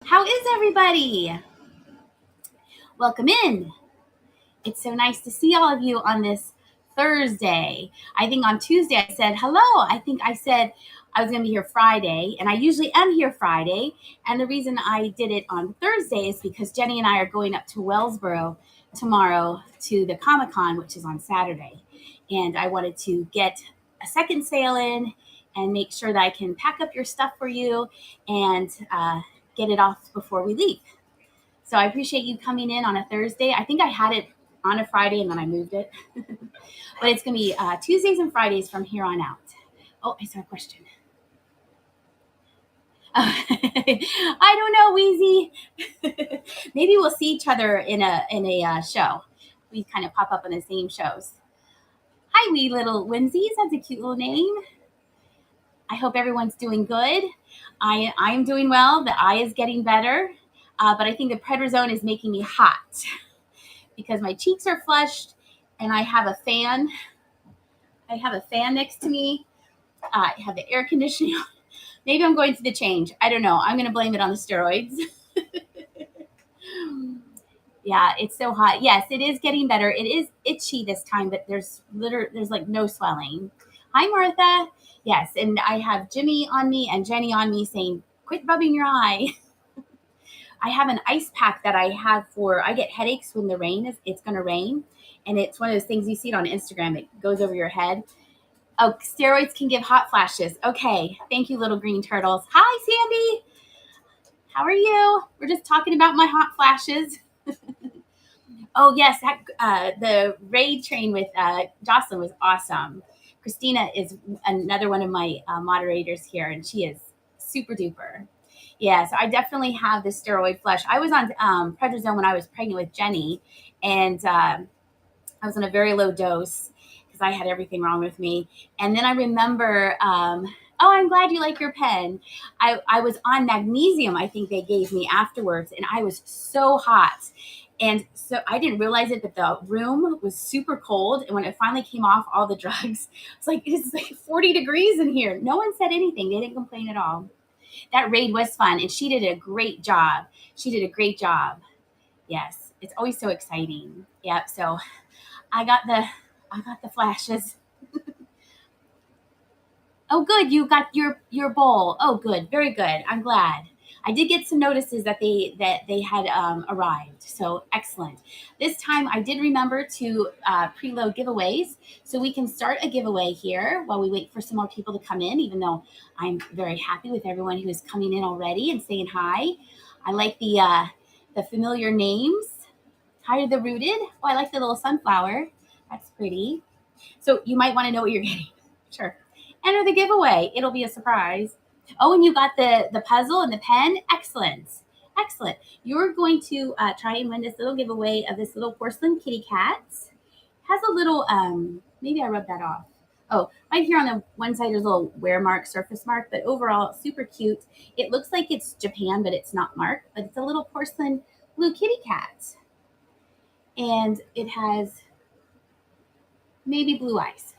How is everybody? Welcome in. It's so nice to see all of you on this Thursday. I think on Tuesday I said hello. I think I said I was going to be here Friday, and I usually am here Friday. And the reason I did it on Thursday is because Jenny and I are going up to Wellsboro tomorrow to the Comic-Con, which is on Saturday. And I wanted to get a second sale in and make sure that I can pack up your stuff for you and get it off before we leave. So I appreciate you coming in on a Thursday. I think I had it on a Friday and then I moved it. But it's going to be Tuesdays and Fridays from here on out. Oh, I saw a question. I don't know, Wheezy. Maybe we'll see each other in a show. We kind of pop up in the same shows. Hi, wee little Winsies. That's a cute little name. I hope everyone's doing good. I am doing well. The eye is getting better. But I think the prednisone is making me hot because my cheeks are flushed and I have a fan. I have a fan next to me. I have the air conditioning on. Maybe I'm going through the change. I don't know. I'm going to blame it on the steroids. Yeah, it's so hot. Yes, it is getting better. It is itchy this time, but there's like no swelling. Hi, Martha. Yes, and I have Jimmy on me and Jenny on me saying, quit rubbing your eye. I have an ice pack that I have I get headaches when it's going to rain. And it's one of those things you see it on Instagram. It goes over your head. Oh, steroids can give hot flashes. Okay. Thank you, little green turtles. Hi, Sandy. How are you? We're just talking about my hot flashes. Oh, yes. The raid train with Jocelyn was awesome. Christina is another one of my moderators here, and she is super duper. Yeah, so I definitely have the steroid flush. I was on prednisone when I was pregnant with Jenny, and I was on a very low dose because I had everything wrong with me. And then I remember, oh, I'm glad you like your pen. I was on magnesium, I think they gave me afterwards, and I was so hot. And so I didn't realize it, but the room was super cold. And when it finally came off all the drugs, it's like 40 degrees in here. No one said anything. They didn't complain at all. That raid was fun, and she did a great job. Yes, it's always so exciting. Yep. So I got the flashes. Oh, good. You got your bowl. Oh, good. Very good. I'm glad. I did get some notices that they had arrived. So excellent. This time I did remember to preload giveaways, so we can start a giveaway here while we wait for some more people to come in. Even though I'm very happy with everyone who is coming in already and saying hi. I like the familiar names. Hi to the rooted. Oh, I like the little sunflower. That's pretty. So you might want to know what you're getting. Sure. Enter the giveaway. It'll be a surprise. Oh, and you got the puzzle and the pen. Excellent. Excellent. You're going to try and win this little giveaway of this little porcelain kitty cat. Has a little, maybe I rubbed that off. Oh, right here on the one side, there's a little wear mark, surface mark, but overall, super cute. It looks like it's Japan, but it's not marked, but it's a little porcelain blue kitty cat. And it has maybe blue eyes.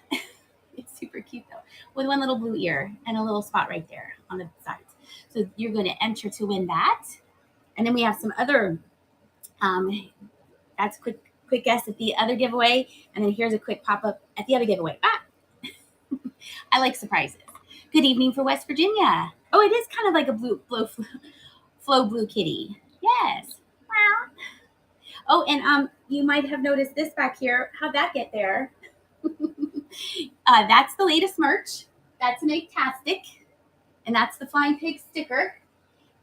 It's super cute though, with one little blue ear and a little spot right there on the sides. So you're going to enter to win that. And then we have some other, that's quick guess at the other giveaway. And then here's a quick pop-up at the other giveaway. I like surprises. Good evening for West Virginia. Oh, it is kind of like a flow blue kitty. Yes. Oh, and you might have noticed this back here. How'd that get there? That's the latest merch. That's an Egg-tastic, and that's the Flying Pig sticker.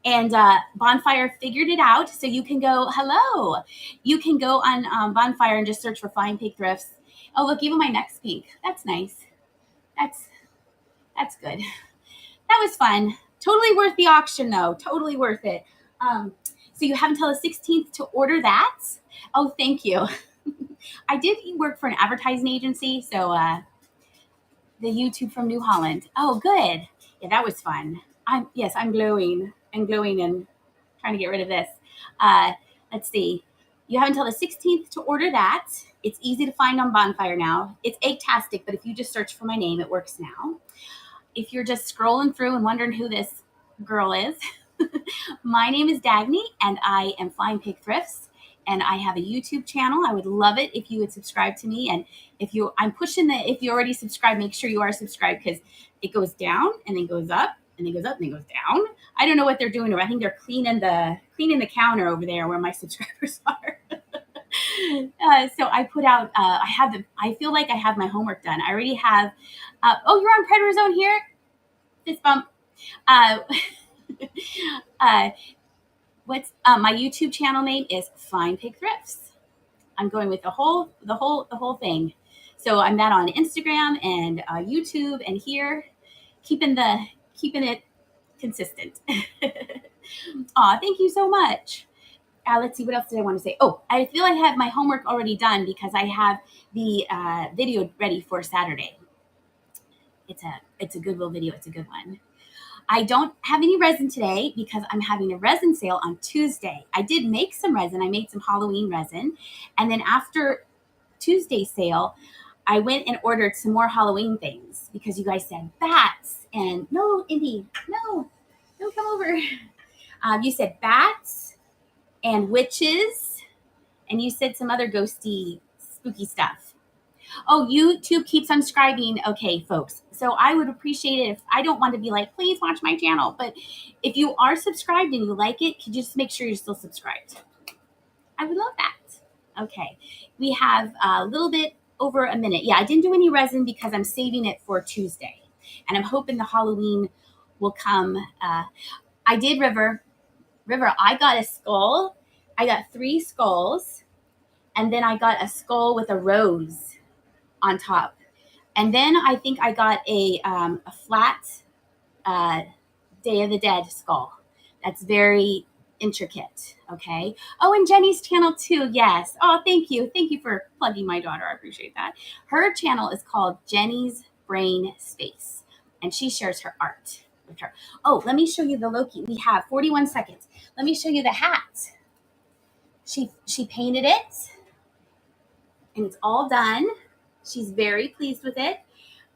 And Bonfire figured it out, so you can go, hello. You can go on Bonfire and just search for Flying Pig Thrifts. Oh, look, even my neck's pink. That's nice. That's good. That was fun. Totally worth the auction, though. Totally worth it. So you have until the 16th to order that. Oh, thank you. I did work for an advertising agency, so the YouTube from New Holland. Oh, good. Yeah, that was fun. I'm glowing and trying to get rid of this. Let's see. You have until the 16th to order that. It's easy to find on Bonfire now. It's Egg-tastic, but if you just search for my name, it works now. If you're just scrolling through and wondering who this girl is, My name is Dagny, and I am Flying Pig Thrifts, and I have a YouTube channel. I would love it if you would subscribe to me. And if you already subscribed, make sure you are subscribed, because it goes down and then goes up and then goes up and then goes down. I don't know what they're doing. I think they're cleaning the counter over there where my subscribers are. So I put out. I feel like I have my homework done. I already have. Oh, you're on Predator Zone here. Fist bump. Uh, what's my YouTube channel name is Flying Pig Thrifts. I'm going with the whole thing. So I'm that on Instagram and YouTube, and here, keeping it consistent. Aw, thank you so much. Let's see, what else did I want to say? Oh, I feel I have my homework already done because I have the video ready for Saturday. It's a good little video. It's a good one. I don't have any resin today because I'm having a resin sale on Tuesday. I did make some resin. I made some Halloween resin. And then after Tuesday's sale, I went and ordered some more Halloween things because you guys said bats. And no, Indy, no, don't come over. You said bats and witches, and you said some other ghosty, spooky stuff. Oh, YouTube keeps unscribing. Okay, folks. So I would appreciate it if I don't want to be like, please watch my channel. But if you are subscribed and you like it, could you just make sure you're still subscribed? I would love that. Okay. We have a little bit over a minute. Yeah, I didn't do any resin because I'm saving it for Tuesday. And I'm hoping the Halloween will come. I did River, I got a skull. I got 3 skulls. And then I got a skull with a rose on top. And then I think I got a flat Day of the Dead skull. That's very intricate. Okay. Oh, and Jenny's channel too. Yes. Oh, thank you. Thank you for plugging my daughter. I appreciate that. Her channel is called Jenny's Brain Space, and she shares her art with her. Oh, let me show you the Loki. We have 41 seconds. Let me show you the hat. She painted it, and it's all done. She's very pleased with it.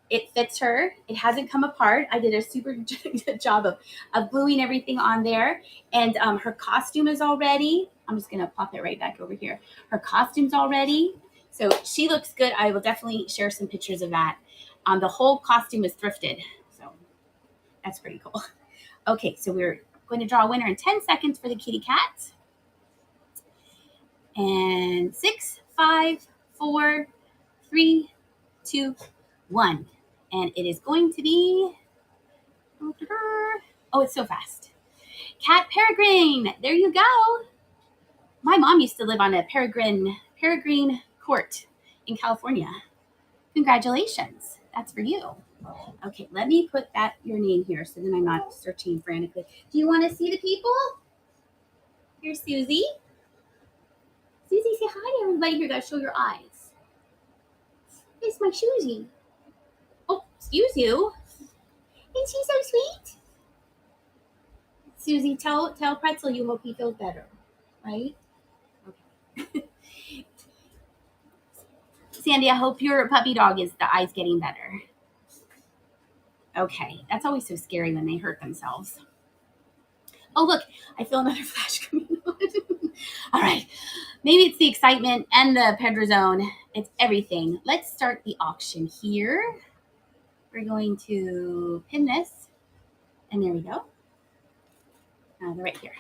It fits her. It hasn't come apart. I did a super good job of gluing everything on there. And her costume is all ready. I'm just going to pop it right back over here. Her costume's all ready. So she looks good. I will definitely share some pictures of that. The whole costume is thrifted. So that's pretty cool. Okay, so we're going to draw a winner in 10 seconds for the kitty cat. And 6, 5, 4, 3, 2, 1. And it is going to be, oh, it's so fast. Cat Peregrine. There you go. My mom used to live on a Peregrine Court in California. Congratulations. That's for you. Okay, let me put your name here so then I'm not searching frantically. Do you want to see the people? Here's Susie. Susie, say hi to everybody here. Gotta show your eyes. It's my Susie. Oh, excuse you. Isn't she so sweet? Susie, tell Pretzel you hope he feels better, right? Okay. Sandy, I hope your puppy dog the eyes getting better. Okay, that's always so scary when they hurt themselves. Oh, look, I feel another flash coming on. All right, maybe it's the excitement and the Pedro Zone. It's everything. Let's start the auction here. We're going to pin this, and there we go. They're right here.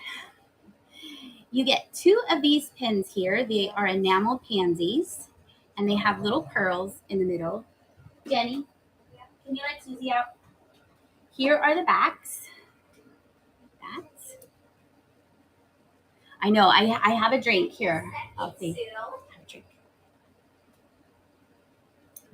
You get 2 of these pins here. They are enameled pansies, and they have little pearls in the middle. Jenny, can you let Susie out? Here are the backs. That's. I know. I have a drink here. I'll see. Have a drink.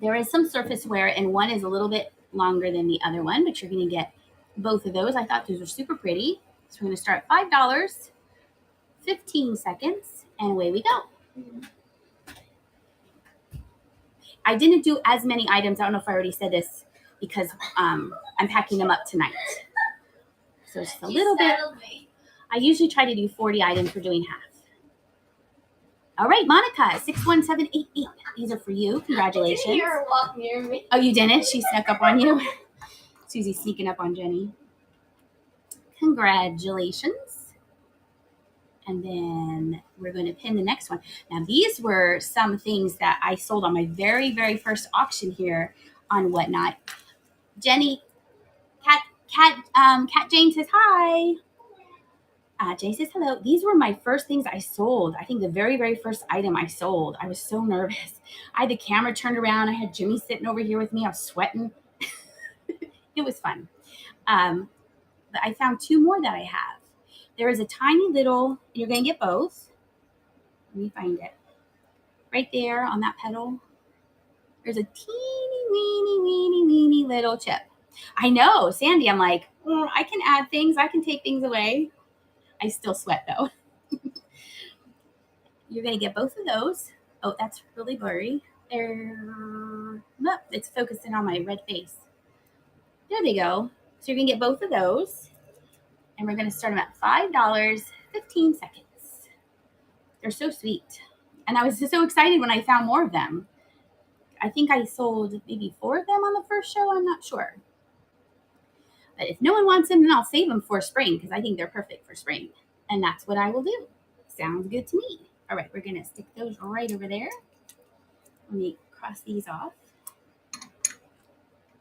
There is some surface wear, and one is a little bit longer than the other one, but you're going to get both of those. I thought those were super pretty. So we're going to start $5, 15 seconds, and away we go. I didn't do as many items. I don't know if I already said this because I'm packing them up tonight. So just a little bit. I usually try to do 40 items. We're doing half. All right, Monica, 61788. These are for you. Congratulations. I didn't hear her walk near me. Oh, you didn't? She snuck up on you? Susie's sneaking up on Jenny. Congratulations. And then we're going to pin the next one. Now, these were some things that I sold on my very, very first auction here on Whatnot. Jenny, Cat Jane says hi. Jay says hello. These were my first things I sold. I think the very, very first item I sold. I was so nervous. I had the camera turned around. I had Jimmy sitting over here with me. I was sweating. It was fun. But I found two more that I have. There is a tiny little, you're going to get both. Let me find it. Right there on that pedal. There's a teeny, weeny little chip. I know, Sandy, I'm like, I can add things. I can take things away. I still sweat though. You're going to get both of those. Oh, that's really blurry. There. Look, it's focusing on my red face. There they go. So you're going to get both of those. And we're going to start them at $5, 15 seconds. They're so sweet. And I was just so excited when I found more of them. I think I sold maybe 4 of them on the first show. I'm not sure. But if no one wants them, then I'll save them for spring because I think they're perfect for spring. And that's what I will do. Sounds good to me. All right, we're going to stick those right over there. Let me cross these off.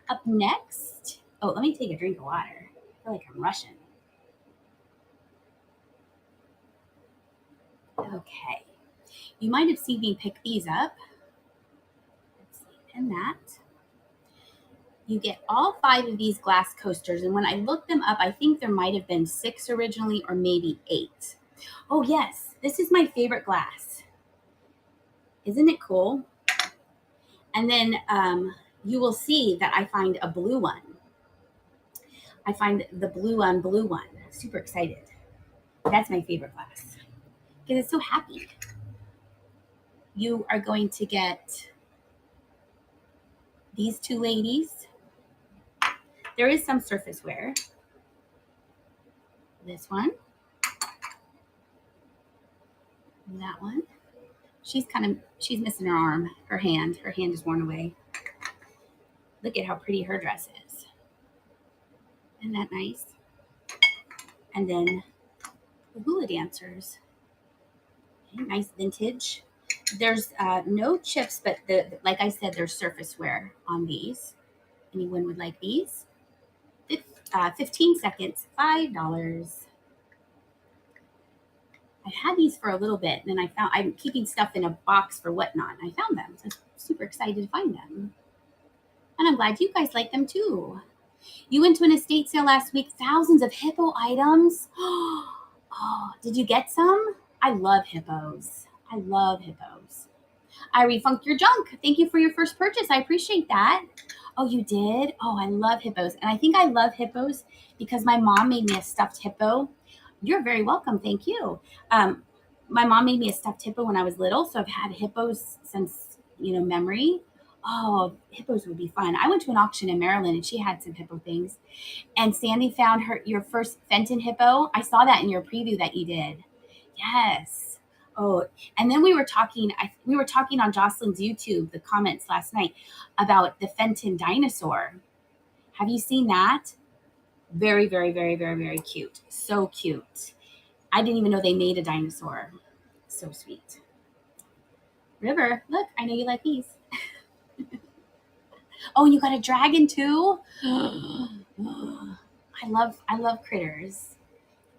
Up next. Oh, let me take a drink of water. I feel like I'm rushing. Okay. You might have seen me pick these up. Let's see, pin that. You get all 5 of these glass coasters. And when I looked them up, I think there might have been 6 originally or maybe 8. Oh, yes. This is my favorite glass. Isn't it cool? And then you will see that I find a blue one. I find the blue one. Super excited. That's my favorite glass because it's so happy. You are going to get these 2 ladies. There is some surface wear. This one. And that one. She's missing her arm, her hand. Her hand is worn away. Look at how pretty her dress is. Isn't that nice? And then the hula dancers. Okay, nice vintage. There's no chips, but like I said, there's surface wear on these. Anyone would like these? 15 seconds, $5. I had these for a little bit, and then I'm keeping stuff in a box for Whatnot, and I found them. So I'm super excited to find them. And I'm glad you guys like them too. You went to an estate sale last week, thousands of hippo items. Oh, did you get some? I love hippos. I refunk your junk. Thank you for your first purchase. I appreciate that. Oh, you did? Oh, I love hippos. And I think I love hippos because my mom made me a stuffed hippo. You're very welcome. Thank you. My mom made me a stuffed hippo when I was little. So I've had hippos since, memory. Oh, hippos would be fun. I went to an auction in Maryland and she had some hippo things. And Sandy found your first Fenton hippo. I saw that in your preview that you did. Yes. Oh, and then we were talking on Jocelyn's YouTube, the comments last night about the Fenton dinosaur. Have you seen that? Very, very, very, very, very cute. So cute. I didn't even know they made a dinosaur. So sweet. River, look, I know you like these. Oh, you got a dragon too? I love critters.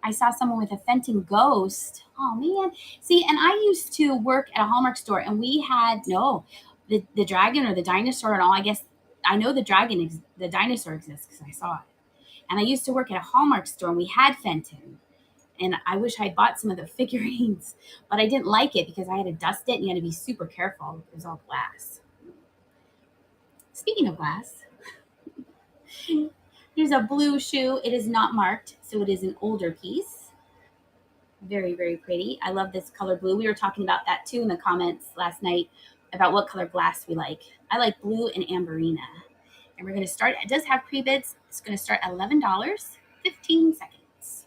I saw someone with a Fenton ghost. Oh man. See, and I used to work at a Hallmark store and we had the dragon or the dinosaur and all. I guess I know the dinosaur exists because I saw it. And I used to work at a Hallmark store and we had Fenton. And I wish I'd bought some of the figurines, but I didn't like it because I had to dust it and you had to be super careful. It was all glass. Speaking of glass, there's a blue shoe. It is not marked, so it is an older piece. Very, very pretty. I love this color blue. We were talking about that too in the comments last night about what color glass we like. I like blue and amberina. And we're going to start. It does have pre-bids. It's going to start at $11, 15 seconds.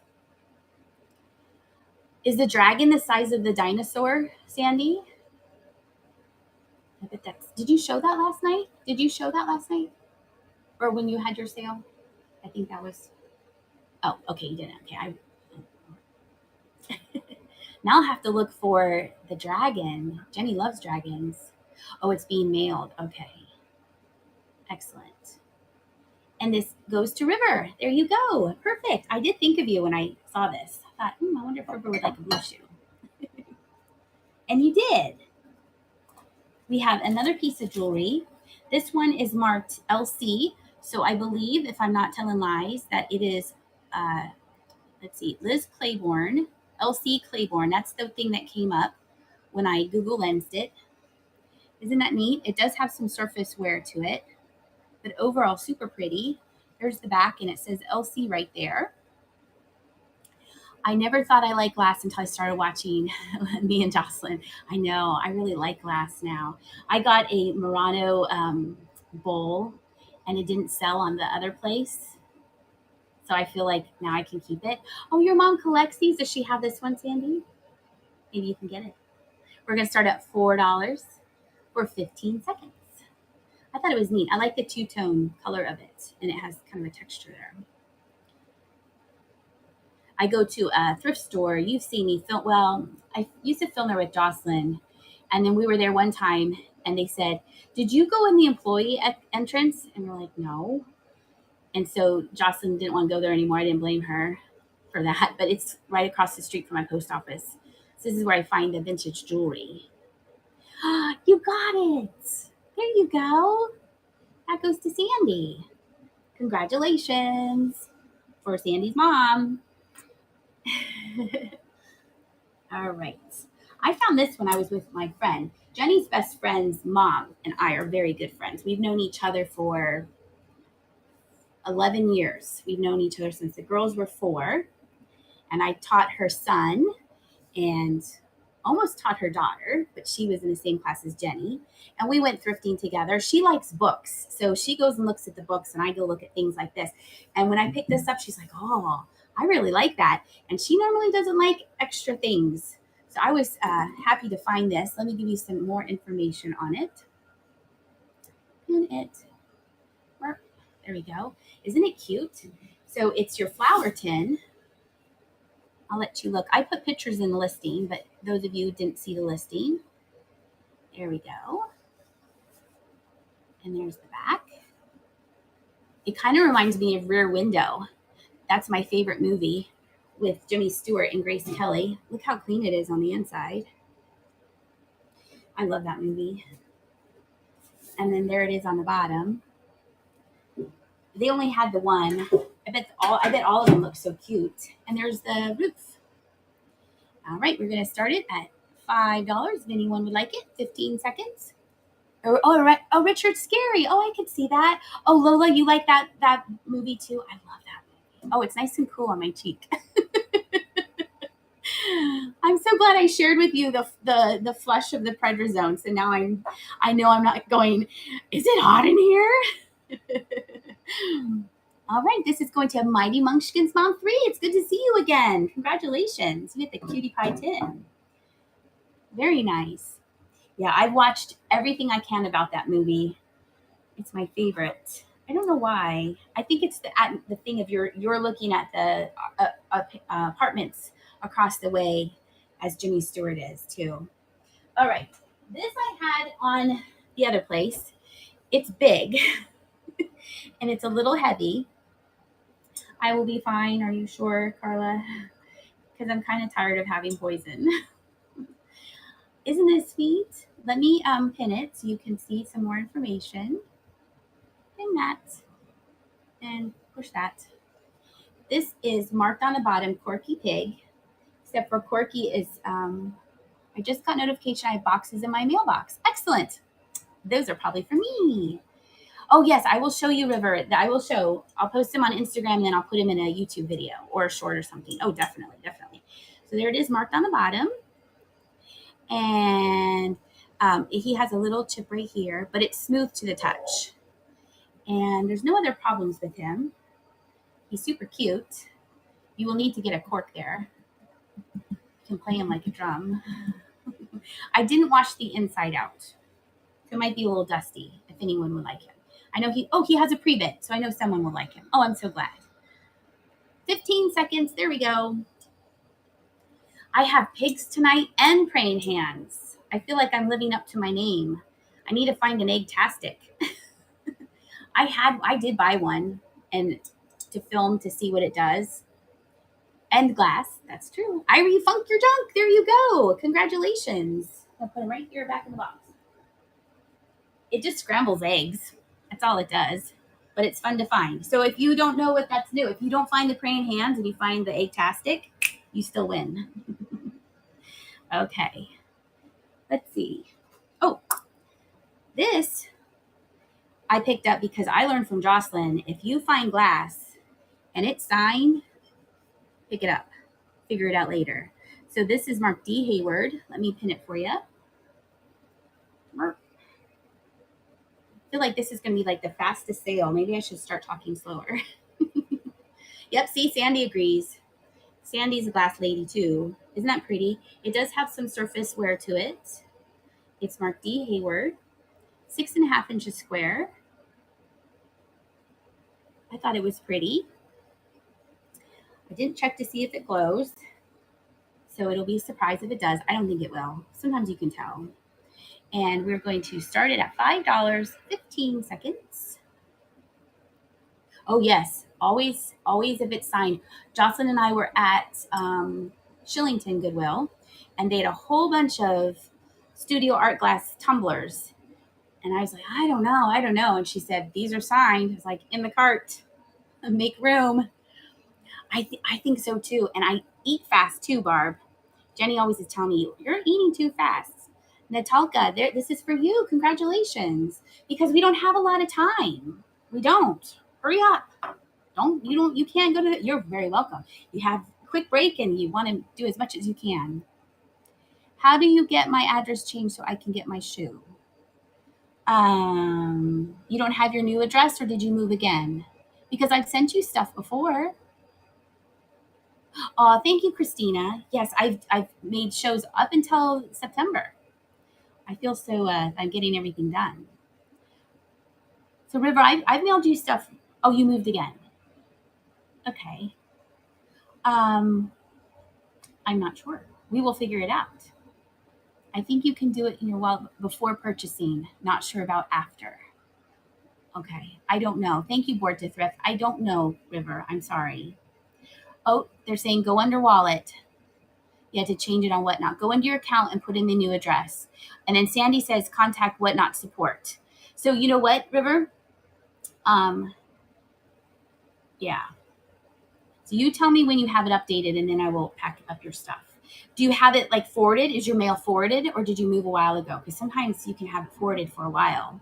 Is the dragon the size of the dinosaur, Sandy? I bet did you show that last night? Or when you had your sale? I think that was. Oh, okay, you didn't. Okay, now I'll have to look for the dragon. Jenny loves dragons. Oh, it's being mailed. Okay, excellent. And this goes to River. There you go. Perfect. I did think of you when I saw this. I thought, I wonder if River would like a blue shoe. And you did. We have another piece of jewelry. This one is marked LC. So I believe, if I'm not telling lies, that it is, uh, let's see, Liz Claiborne, LC Claiborne. That's the thing that came up when I Google lensed it. Isn't that neat? It does have some surface wear to it, but overall super pretty. There's the back, and it says LC right there. I never thought I liked glass until I started watching me and Jocelyn. I know, I really like glass now. I got a Murano bowl, and it didn't sell on the other place. So I feel like now I can keep it. Oh, your mom collects these. Does she have this one, Sandy? Maybe you can get it. We're going to start at $4 for 15 seconds. I thought it was neat. I like the two-tone color of it, and it has kind of a texture there. I go to a thrift store. You've seen me film. Well, I used to film there with Jocelyn, and then we were there one time, and they said, "Did you go in the employee entrance?" And we're like, "No." And so Jocelyn didn't want to go there anymore. I didn't blame her for that, but it's right across the street from my post office. So this is where I find the vintage jewelry. You got it. There you go. That goes to Sandy. Congratulations for Sandy's mom. All right. I found this when I was with my friend. Jenny's best friend's mom and I are very good friends. We've known each other for 11 years. We've known each other since the girls were 4. And I taught her son and almost taught her daughter, but she was in the same class as Jenny. And we went thrifting together. She likes books. So she goes and looks at the books, and I go look at things like this. And when I pick this up, she's like, "Oh, I really like that." And she normally doesn't like extra things. So I was happy to find this. Let me give you some more information on it. Pin it. There we go. Isn't it cute? So it's your flower tin. I'll let you look. I put pictures in the listing, but those of you who didn't see the listing, there we go. And there's the back. It kind of reminds me of Rear Window. That's my favorite movie with Jimmy Stewart and Grace Kelly. Look how clean it is on the inside. I love that movie. And then there it is on the bottom. They only had the one. I bet all of them look so cute. And there's the roof. All right, we're going to start it at $5 if anyone would like it. 15 seconds. Oh, Richard Scary. Oh, I could see that. Oh, Lola, you like that movie too? I love that movie. Oh, it's nice and cool on my cheek. I'm so glad I shared with you the flush of the prednisone. So now I know I'm not going, is it hot in here? All right, this is going to Mighty Munchkin's Mom 3. It's good to see you again. Congratulations. You get the cutie pie tin. Very nice. Yeah, I've watched everything I can about that movie. It's my favorite. I don't know why. I think it's the thing of you're looking at the apartments across the way as Jimmy Stewart is too. All right, this I had on the other place. It's big and it's a little heavy. I will be fine. Are you sure, Carla? Because I'm kind of tired of having poison. Isn't this sweet? Let me pin it so you can see some more information. Pin that and push that. This is marked on the bottom, Corky Pig, except for Corky is, I just got notification I have boxes in my mailbox. Excellent. Those are probably for me. Oh, yes, I will show you, River. I'll post them on Instagram, and then I'll put them in a YouTube video or a short or something. Oh, definitely. So there it is marked on the bottom. And he has a little chip right here, but it's smooth to the touch. And there's no other problems with him. He's super cute. You will need to get a cork there. You can play him like a drum. I didn't wash the inside out. So it might be a little dusty if anyone would like him. I know he has a pre-bit, so I know someone will like him. Oh, I'm so glad. 15 seconds. There we go. I have pigs tonight and praying hands. I feel like I'm living up to my name. I need to find an egg-tastic. I did buy one and to film to see what it does. And glass. That's true. I refunked your junk. There you go. Congratulations. I'll put them right here back in the box. It just scrambles eggs. That's all it does. But it's fun to find. So if you don't know what that's new, if you don't find the praying hands and you find the egg-tastic, you still win. Okay. Let's see. Oh, this I picked up because I learned from Jocelyn. If you find glass and it's signed, pick it up. Figure it out later. So this is Mark D. Hayward. Let me pin it for you. I feel like this is going to be like the fastest sale. Maybe I should start talking slower. Yep, see, Sandy agrees. Sandy's a glass lady too. Isn't that pretty? It does have some surface wear to it. It's Mark D. Hayward. 6.5 inches square. I thought it was pretty. I didn't check to see if it glows. So it'll be a surprise if it does. I don't think it will. Sometimes you can tell. And we're going to start it at $5, 15 seconds. Oh, yes. Always if it's signed. Jocelyn and I were at Shillington Goodwill, and they had a whole bunch of studio art glass tumblers. And I was like, I don't know. And she said, these are signed. I was like, in the cart. Make room. I think so, too. And I eat fast, too, Barb. Jenny always is telling me, you're eating too fast. Natalka, this is for you. Congratulations. Because we don't have a lot of time. We don't. Hurry up. You can't go to, you're very welcome. You have a quick break and you want to do as much as you can. How do you get my address changed so I can get my shoe? You don't have your new address, or did you move again? Because I've sent you stuff before. Oh, thank you, Christina. Yes, I've made shows up until September. I feel so I'm getting everything done. So River, I've mailed you stuff. Oh, you moved again. Okay. I'm not sure. We will figure it out. I think you can do it, before purchasing. Not sure about after. Okay. I don't know. Thank you, Board to Thrift. I don't know, River. I'm sorry. Oh, they're saying go under wallet. You have to change it on Whatnot. Go into your account and put in the new address. And then Sandy says contact Whatnot support. So you know what, River? Yeah. So you tell me when you have it updated, and then I will pack up your stuff. Do you have it forwarded? Is your mail forwarded, or did you move a while ago? Because sometimes you can have it forwarded for a while.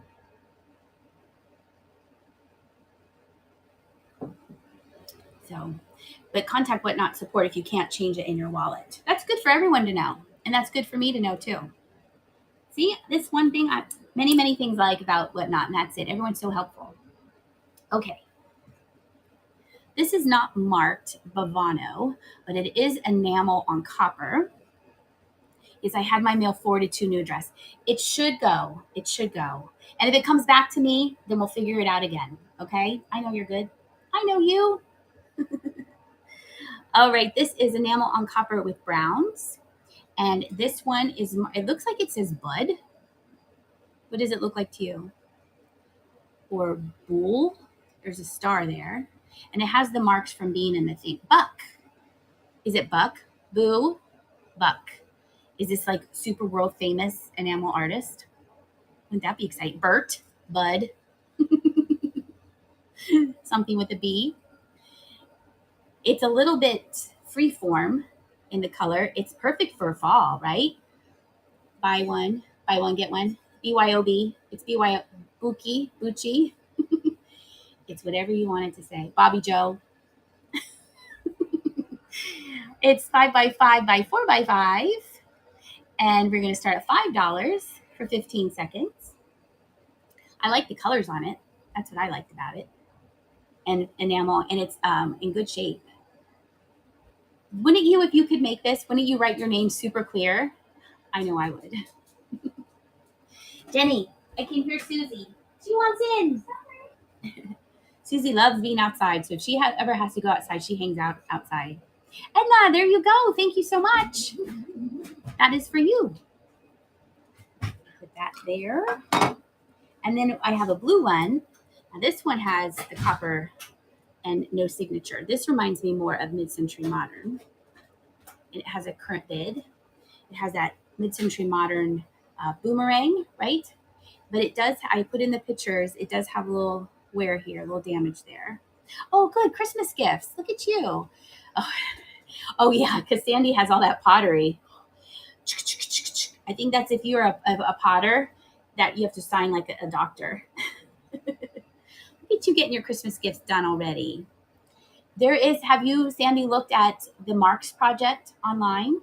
So, but contact Whatnot support if you can't change it in your wallet. That's good for everyone to know. And that's good for me to know too. See, this one thing, many things I like about Whatnot, and that's it. Everyone's so helpful. Okay. This is not marked Bavano, but it is enamel on copper. I had my mail forwarded to a new address. It should go. And if it comes back to me, then we'll figure it out again. Okay? I know you're good. I know you. All right. This is enamel on copper with browns. And this one it looks like it says bud. What does it look like to you? Or bull? There's a star there. And it has the marks from being in the thing. Buck. Is it Buck? Boo? Buck. Is this super world famous enamel artist? Wouldn't that be exciting? Bert? Bud? Something with a B. It's a little bit freeform in the color. It's perfect for fall, right? Buy one, get one. BYOB. It's BYO. Bucci. It's whatever you wanted to say. Bobby Joe. It's 5x5 by 4x5. And we're going to start at $5 for 15 seconds. I like the colors on it. That's what I liked about it. And enamel, and it's in good shape. Wouldn't you, if you could make this, wouldn't you write your name super clear? I know I would. Jenny, I can hear Susie. She wants in. Susie loves being outside. So if she ever has to go outside, she hangs out outside. Edna, there you go. Thank you so much. That is for you. Put that there. And then I have a blue one. Now this one has the copper and no signature. This reminds me more of mid-century modern. And it has a current bid. It has that mid-century modern boomerang, right? But it does, I put in the pictures, it does have a little wear here, a little damage there. Oh, good. Christmas gifts. Look at you. Oh yeah, because Sandy has all that pottery. I think that's if you're a potter, that you have to sign like a doctor. Look at you getting your Christmas gifts done already. There is, have you, Sandy, looked at the Marks Project online?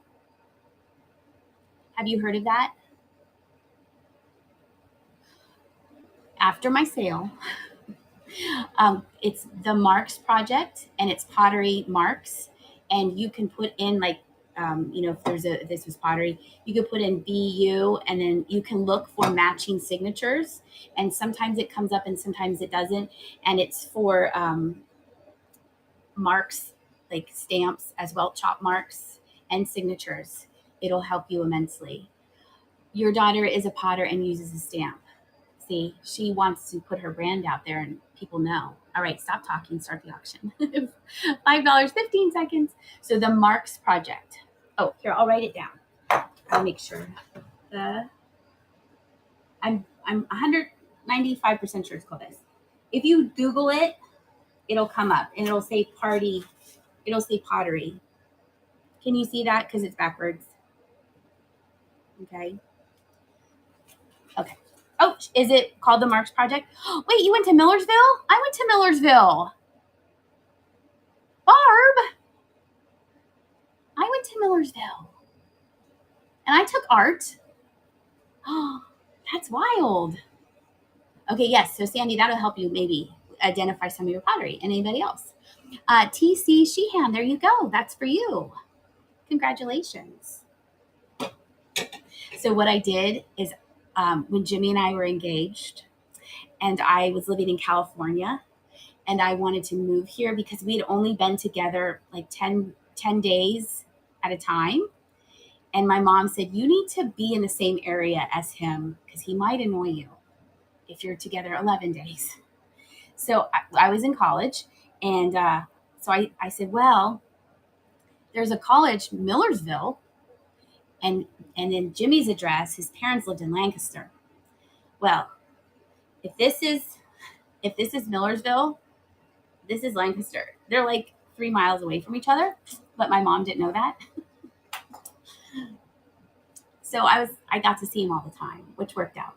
Have you heard of that? After my sale, it's the Marks Project, and it's pottery marks, and you can put in like, if this was pottery, you could put in BU, and then you can look for matching signatures, and sometimes it comes up and sometimes it doesn't, and it's for marks, like stamps as well, chop marks and signatures. It'll help you immensely. Your daughter is a potter and uses a stamp. See, she wants to put her brand out there and people know. All right, stop talking, start the auction. $5, 15 seconds. So the Marks Project. Oh, here, I'll write it down. I'll make sure. I'm 195% sure it's called this. If you Google it, it'll come up and it'll say party. It'll say pottery. Can you see that? Because it's backwards. Okay. Okay. Oh, is it called the Marks Project? Wait, you went to Millersville? I went to Millersville. Barb, I went to Millersville. And I took art. Oh, that's wild. Okay, yes. So, Sandy, that'll help you maybe identify some of your pottery. And anybody else? TC Sheehan, there you go. That's for you. Congratulations. So what I did is when Jimmy and I were engaged and I was living in California and I wanted to move here because we'd only been together like 10 days at a time. And my mom said, you need to be in the same area as him because he might annoy you if you're together 11 days. So I was in college. And so I said, well, there's a college, Millersville. And in Jimmy's address, his parents lived in Lancaster. Well, if this is Millersville, this is Lancaster. They're like 3 miles away from each other, but my mom didn't know that. So I got to see him all the time, which worked out.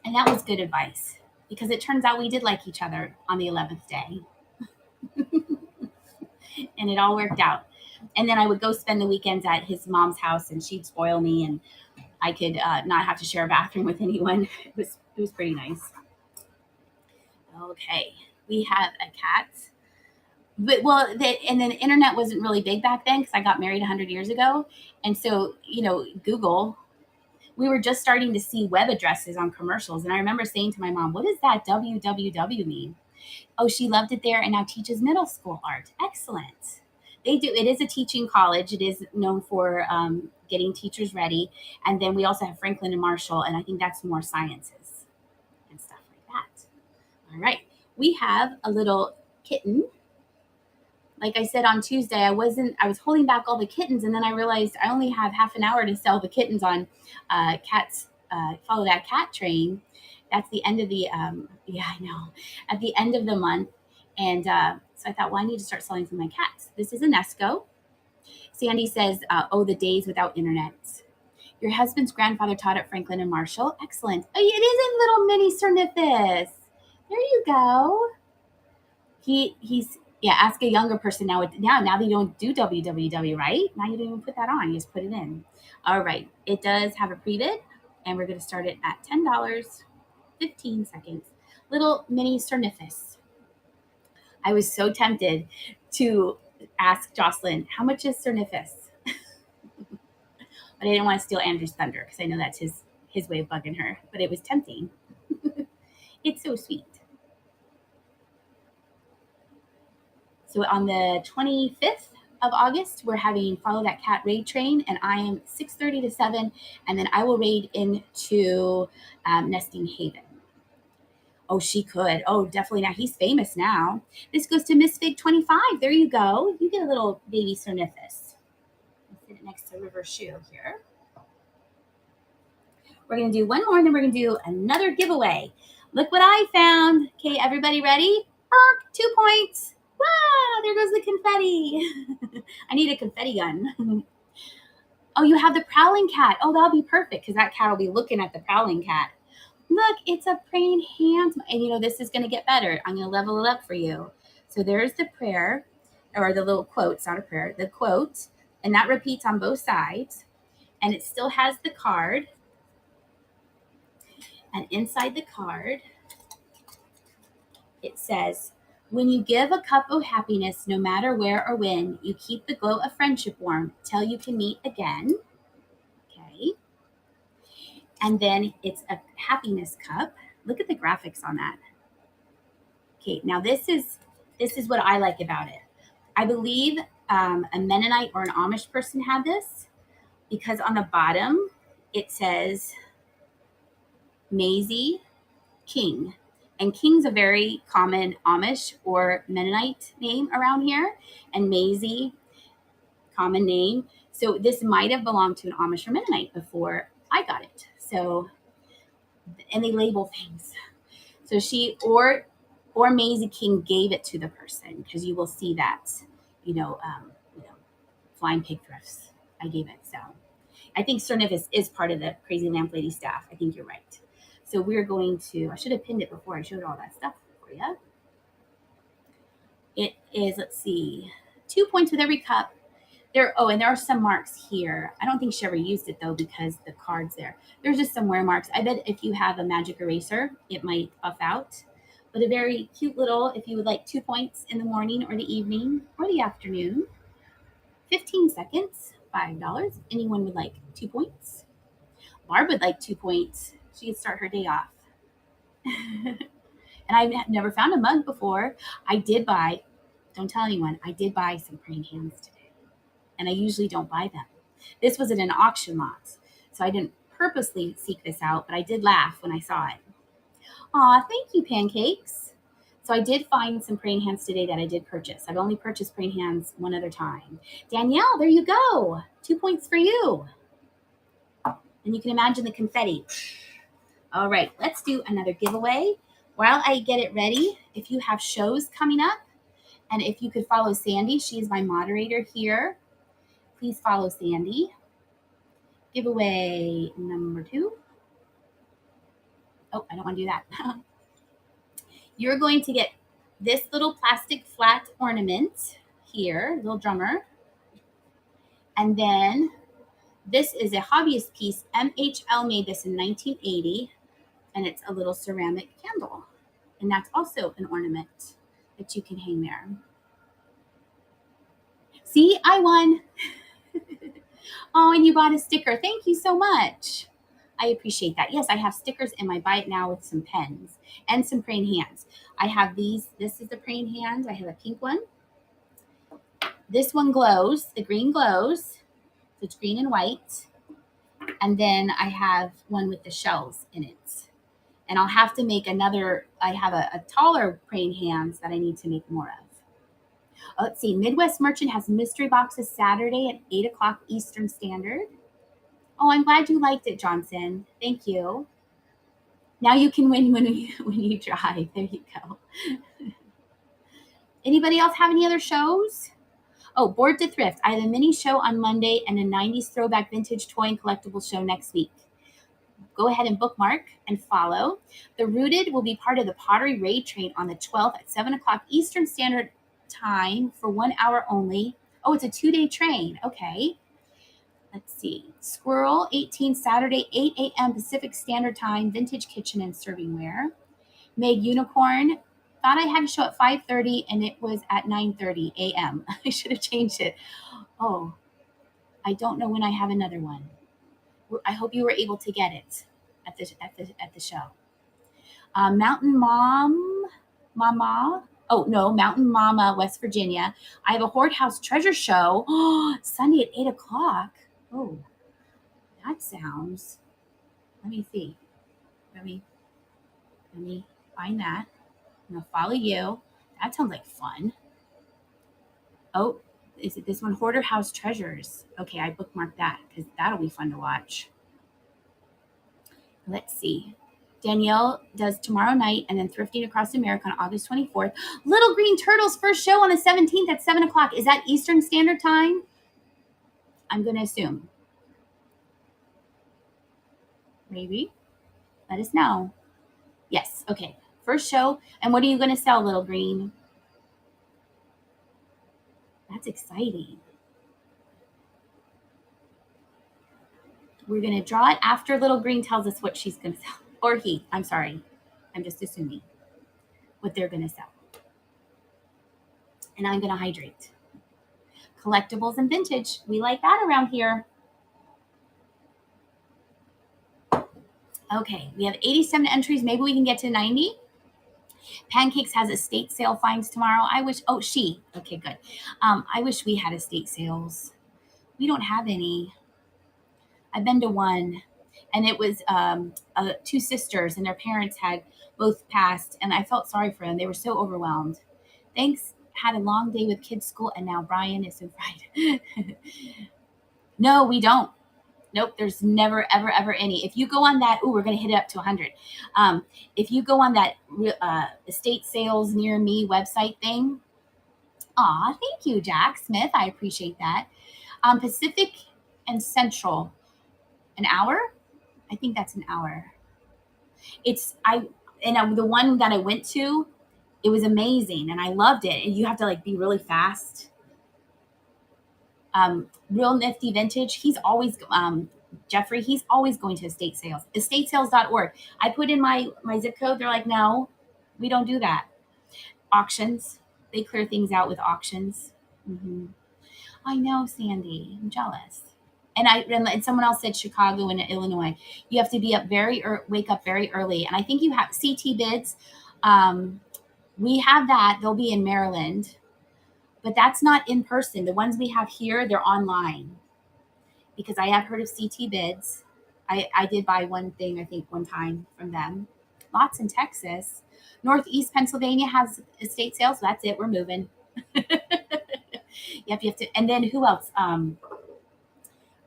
And that was good advice because it turns out we did like each other on the 11th day. And it all worked out. And then I would go spend the weekends at his mom's house and she'd spoil me and I could not have to share a bathroom with anyone. It was pretty nice. Okay, we have a cat. But and then the internet wasn't really big back then because I got married 100 years ago. And so, Google, we were just starting to see web addresses on commercials. And I remember saying to my mom, what does that www mean? Oh, she loved it there and now teaches middle school art. Excellent. They do. It is a teaching college. It is known for getting teachers ready. And then we also have Franklin and Marshall. And I think that's more sciences and stuff like that. All right. We have a little kitten. Like I said on Tuesday, I was holding back all the kittens. And then I realized I only have half an hour to sell the kittens on cats. Follow that cat train. That's the end of the, at the end of the month. And so I thought, well, I need to start selling some of my cats. This is a Nesco. Sandy says, the days without internet. Your husband's grandfather taught at Franklin and Marshall. Excellent. Oh, it is a little mini Cernithus. There you go. He's ask a younger person now they don't do www, right? Now you don't even put that on. You just put it in. All right. It does have a pre-bid, and we're going to start it at $10, 15 seconds. Little mini Cernithus. I was so tempted to ask Jocelyn, how much is Cernithus? But I didn't want to steal Andrew's thunder because I know that's his way of bugging her. But it was tempting. It's so sweet. So on the 25th of August, we're having Follow That Cat raid train, and I am 6:30 to 7, and then I will raid into Nesting Haven. Oh, she could. Oh, definitely. Now he's famous now. This goes to Miss Fig 25. There you go. You get a little baby Cerniphus. I'll sit it next to River Shoe here. We're going to do one more, and then we're going to do another giveaway. Look what I found. Okay, everybody ready? 2 points. Wow, there goes the confetti. I need a confetti gun. Oh, you have the prowling cat. Oh, that'll be perfect because that cat will be looking at the prowling cat. Look, it's a praying hands. And you know, this is going to get better. I'm going to level it up for you. So there's the prayer, or the little quote. It's not a prayer, the quote. And that repeats on both sides. And it still has the card. And inside the card, it says, when you give a cup of happiness, no matter where or when, you keep the glow of friendship warm till you can meet again. Okay. And then it's a happiness cup. Look at the graphics on that. Okay, now this is what I like about it. I believe a Mennonite or an Amish person had this because on the bottom it says Maisie King. And King's a very common Amish or Mennonite name around here. And Maisie, common name. So this might have belonged to an Amish or Mennonite before I got it. So, and they label things. So she or Maisie King gave it to the person because you will see that, Flying Pig Thrifts. I gave it. So I think Cerniphus is part of the Crazy Lamp Lady staff. I think you're right. So we're going to, I should have pinned it before I showed all that stuff for you. It is, let's see, 2 points with every cup. And there are some marks here. I don't think she ever used it though because the card's there. There's just some wear marks. I bet if you have a magic eraser, it might buff out. But a very cute little, if you would like 2 points in the morning or the evening or the afternoon, 15 seconds, $5. Anyone would like 2 points? Barb would like 2 points. She could start her day off. And I've never found a mug before. I did buy, don't tell anyone, I did buy some praying hands today. And I usually don't buy them. This was at an auction lot. So I didn't purposely seek this out, but I did laugh when I saw it. Aw, thank you, Pancakes. So I did find some praying hands today that I did purchase. I've only purchased praying hands one other time. Danielle, there you go. 2 points for you. And you can imagine the confetti. All right, let's do another giveaway. While I get it ready, if you have shows coming up, and if you could follow Sandy, she is my moderator here. Please follow Sandy. Giveaway number 2. Oh, I don't want to do that. You're going to get this little plastic flat ornament here, little drummer. And then this is a hobbyist piece. MHL made this in 1980, and it's a little ceramic candle. And that's also an ornament that you can hang there. See, I won. Oh, and you bought a sticker. Thank you so much. I appreciate that. Yes, I have stickers in my Buy It Now with some pens and some praying hands. I have these. This is the praying hand. I have a pink one. This one glows. The green glows. So it's green and white. And then I have one with the shells in it. And I'll have to make another. I have a taller praying hands that I need to make more of. Oh, let's see. Midwest Merchant has mystery boxes Saturday at 8 o'clock Eastern Standard. Oh, I'm glad you liked it, Johnson. Thank you. Now you can win when you drive. There you go. Anybody else have any other shows? Oh, Board to Thrift. I have a mini show on Monday and a 90s throwback vintage toy and collectible show next week. Go ahead and bookmark and follow. The Rooted will be part of the Pottery Raid Train on the 12th at 7 o'clock Eastern Standard Time for 1 hour only. Oh, it's a 2-day train. Okay. Let's see. Squirrel 18 Saturday 8 a.m. Pacific Standard Time, vintage kitchen and servingware. Meg Unicorn. Thought I had to show at 5:30 and it was at 9:30 a.m. I should have changed it. Oh, I don't know when I have another one. I hope you were able to get it at the show. Mountain Mama Oh, no, Mountain Mama, West Virginia. I have a Hoard House treasure show Sunday at 8 o'clock. Oh, that sounds. Let me see. Let me let me find that. I'm gonna follow you. That sounds like fun. Oh, is it this one? Hoarder House Treasures. Okay, I bookmarked that because that'll be fun to watch. Let's see. Danielle does tomorrow night and then Thrifting Across America on August 24th. Little Green Turtles first show on the 17th at 7 o'clock. Is that Eastern Standard Time? I'm going to assume. Maybe. Let us know. Yes. Okay. First show. And what are you going to sell, Little Green? That's exciting. We're going to draw it after Little Green tells us what she's going to sell. Or he. I'm sorry. I'm just assuming what they're going to sell. And I'm going to hydrate. Collectibles and vintage. We like that around here. Okay, we have 87 entries. Maybe we can get to 90. Pancakes has estate sale finds tomorrow. I wish, okay, good. I wish we had estate sales. We don't have any. I've been to one, and it was two sisters, and their parents had both passed, and I felt sorry for them. They were so overwhelmed. Thanks. Had a long day with kids' school, and now Brian is so fried. No, we don't. Nope, there's never, ever, ever any. If you go on that, we're going to hit it up to 100. If you go on that estate sales near me website thing, thank you, Jack Smith. I appreciate that. Pacific and Central, an hour? I think that's an hour. The one that I went to, it was amazing, and I loved it. And you have to like be really fast. Real Nifty Vintage, he's always Jeffrey, he's always going to estate sales. Estatesales.org. I put in my zip code. They're like, no, we don't do that. Auctions. They clear things out with auctions. Mm-hmm. I know, Sandy. I'm jealous. And someone else said Chicago and Illinois. You have to be up wake up very early. And I think you have CT bids. We have that. They'll be in Maryland. But that's not in person. The ones we have here, they're online. Because I have heard of CT bids. I did buy one thing, I think, one time from them. Lots in Texas. Northeast Pennsylvania has estate sales. So that's it. We're moving. Yep, you have to. And then who else?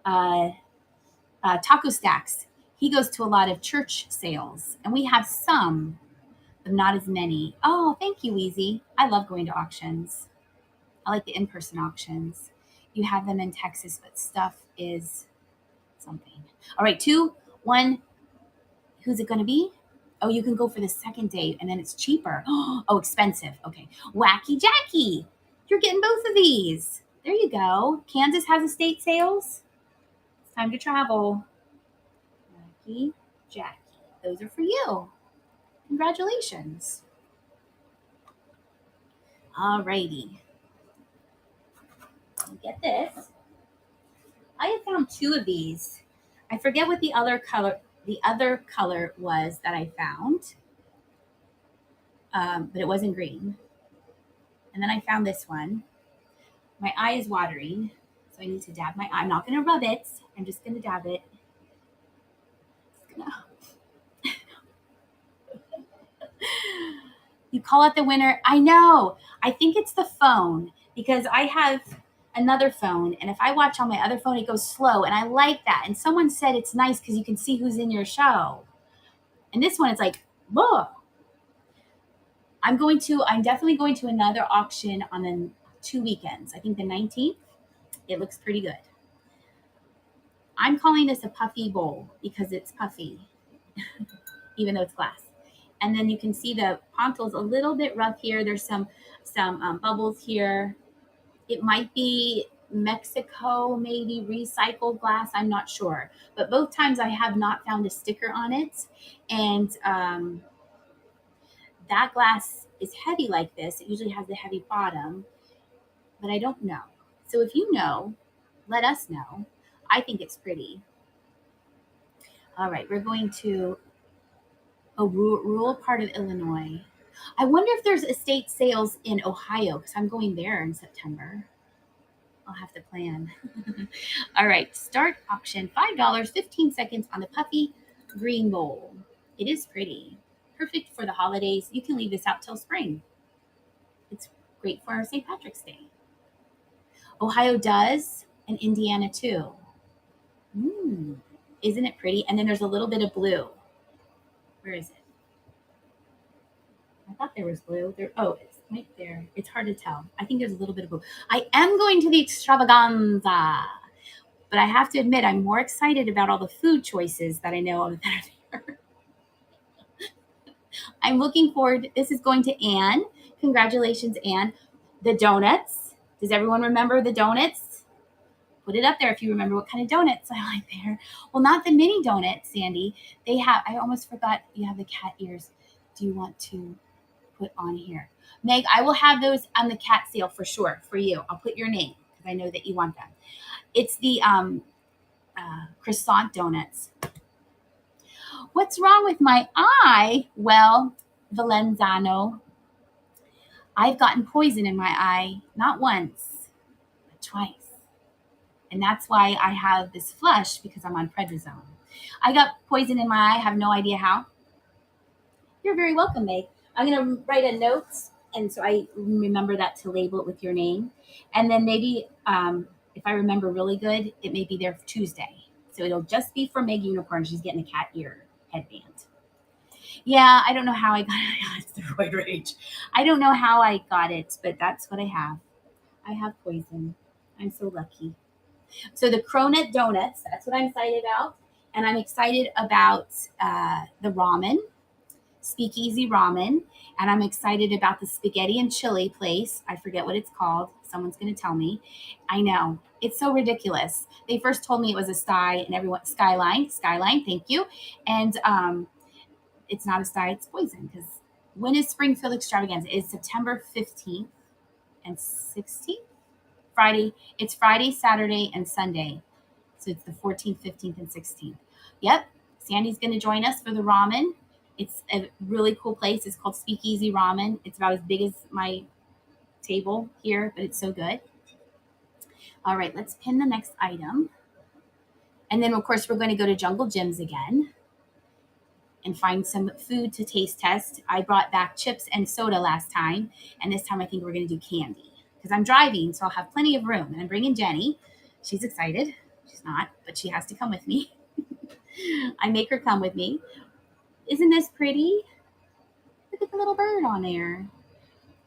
Taco Stacks. He goes to a lot of church sales. And we have some, but not as many. Oh, thank you, Weezy. I love going to auctions. I like the in-person auctions. You have them in Texas, but stuff is something. All right, 2, 1. Who's it going to be? Oh, you can go for the second day, and then it's cheaper. Oh, expensive. Okay. Wacky Jackie. You're getting both of these. There you go. Kansas has estate sales. It's time to travel. Wacky Jackie. Those are for you. Congratulations. All righty. Get this. I have found 2 of these. I forget what the other color was that I found, but it wasn't green. And then I found this one. My eye is watering, so I need to dab my eye. I'm not going to rub it. I'm just going to dab it. You call it the winner. I know. I think it's the phone because I have another phone, and if I watch on my other phone, it goes slow, and I like that. And someone said it's nice because you can see who's in your show. And this one, it's like, whoa. I'm definitely going to another auction on the 2 weekends. I think the 19th. It looks pretty good. I'm calling this a puffy bowl because it's puffy, even though it's glass. And then you can see the ponto's a little bit rough here. There's some bubbles here. It might be Mexico, maybe recycled glass. I'm not sure. But both times I have not found a sticker on it. And that glass is heavy like this. It usually has the heavy bottom. But I don't know. So if you know, let us know. I think it's pretty. All right, we're going to a rural part of Illinois. I wonder if there's estate sales in Ohio because I'm going there in September. I'll have to plan. All right, start auction. $5, 15 seconds on the puffy green bowl. It is pretty. Perfect for the holidays. You can leave this out till spring. It's great for St. Patrick's Day. Ohio does, and Indiana too. Isn't it pretty? And then there's a little bit of blue. Where is it? I thought there was blue. It's right there. It's hard to tell. I think there's a little bit of blue. I am going to the extravaganza, but I have to admit I'm more excited about all the food choices that I know of that are there. I'm looking forward. This is going to Anne. Congratulations, Anne. The donuts. Does everyone remember the donuts? Put it up there if you remember what kind of donuts I like there. Well, not the mini donuts, Sandy. I almost forgot you have the cat ears. Do you want to put on here? Meg, I will have those on the cat sale for sure for you. I'll put your name because I know that you want them. It's the croissant donuts. What's wrong with my eye? Well, Valenzano, I've gotten poison in my eye, not once, but twice. And that's why I have this flush because I'm on prednisone. I got poison in my eye, have no idea how. You're very welcome, Meg. I'm going to write a note, and so I remember that to label it with your name. And then maybe if I remember really good, it may be there for Tuesday. So it'll just be for Meg Unicorn. She's getting a cat ear headband. Yeah, I don't know how I got it. It's the roid rage. I don't know how I got it, but that's what I have. I have poison. I'm so lucky. So the cronut donuts, that's what I'm excited about. And I'm excited about the ramen, Speakeasy Ramen. And I'm excited about the spaghetti and chili place. I forget what it's called. Someone's going to tell me. I know. It's so ridiculous. They first told me it was a Skyline, thank you. And it's not a sty, it's poison. Because when is Springfield Extravaganza? It's September 15th and 16th? Friday. It's Friday, Saturday, and Sunday. So it's the 14th, 15th, and 16th. Yep. Sandy's going to join us for the ramen. It's a really cool place. It's called Speakeasy Ramen. It's about as big as my table here, but it's so good. All right, let's pin the next item. And then, of course, we're going to go to Jungle Gyms again and find some food to taste test. I brought back chips and soda last time, and this time I think we're going to do candy because I'm driving, so I'll have plenty of room. And I'm bringing Jenny. She's excited. She's not, but she has to come with me. I make her come with me. Isn't this pretty? Look at the little bird on there.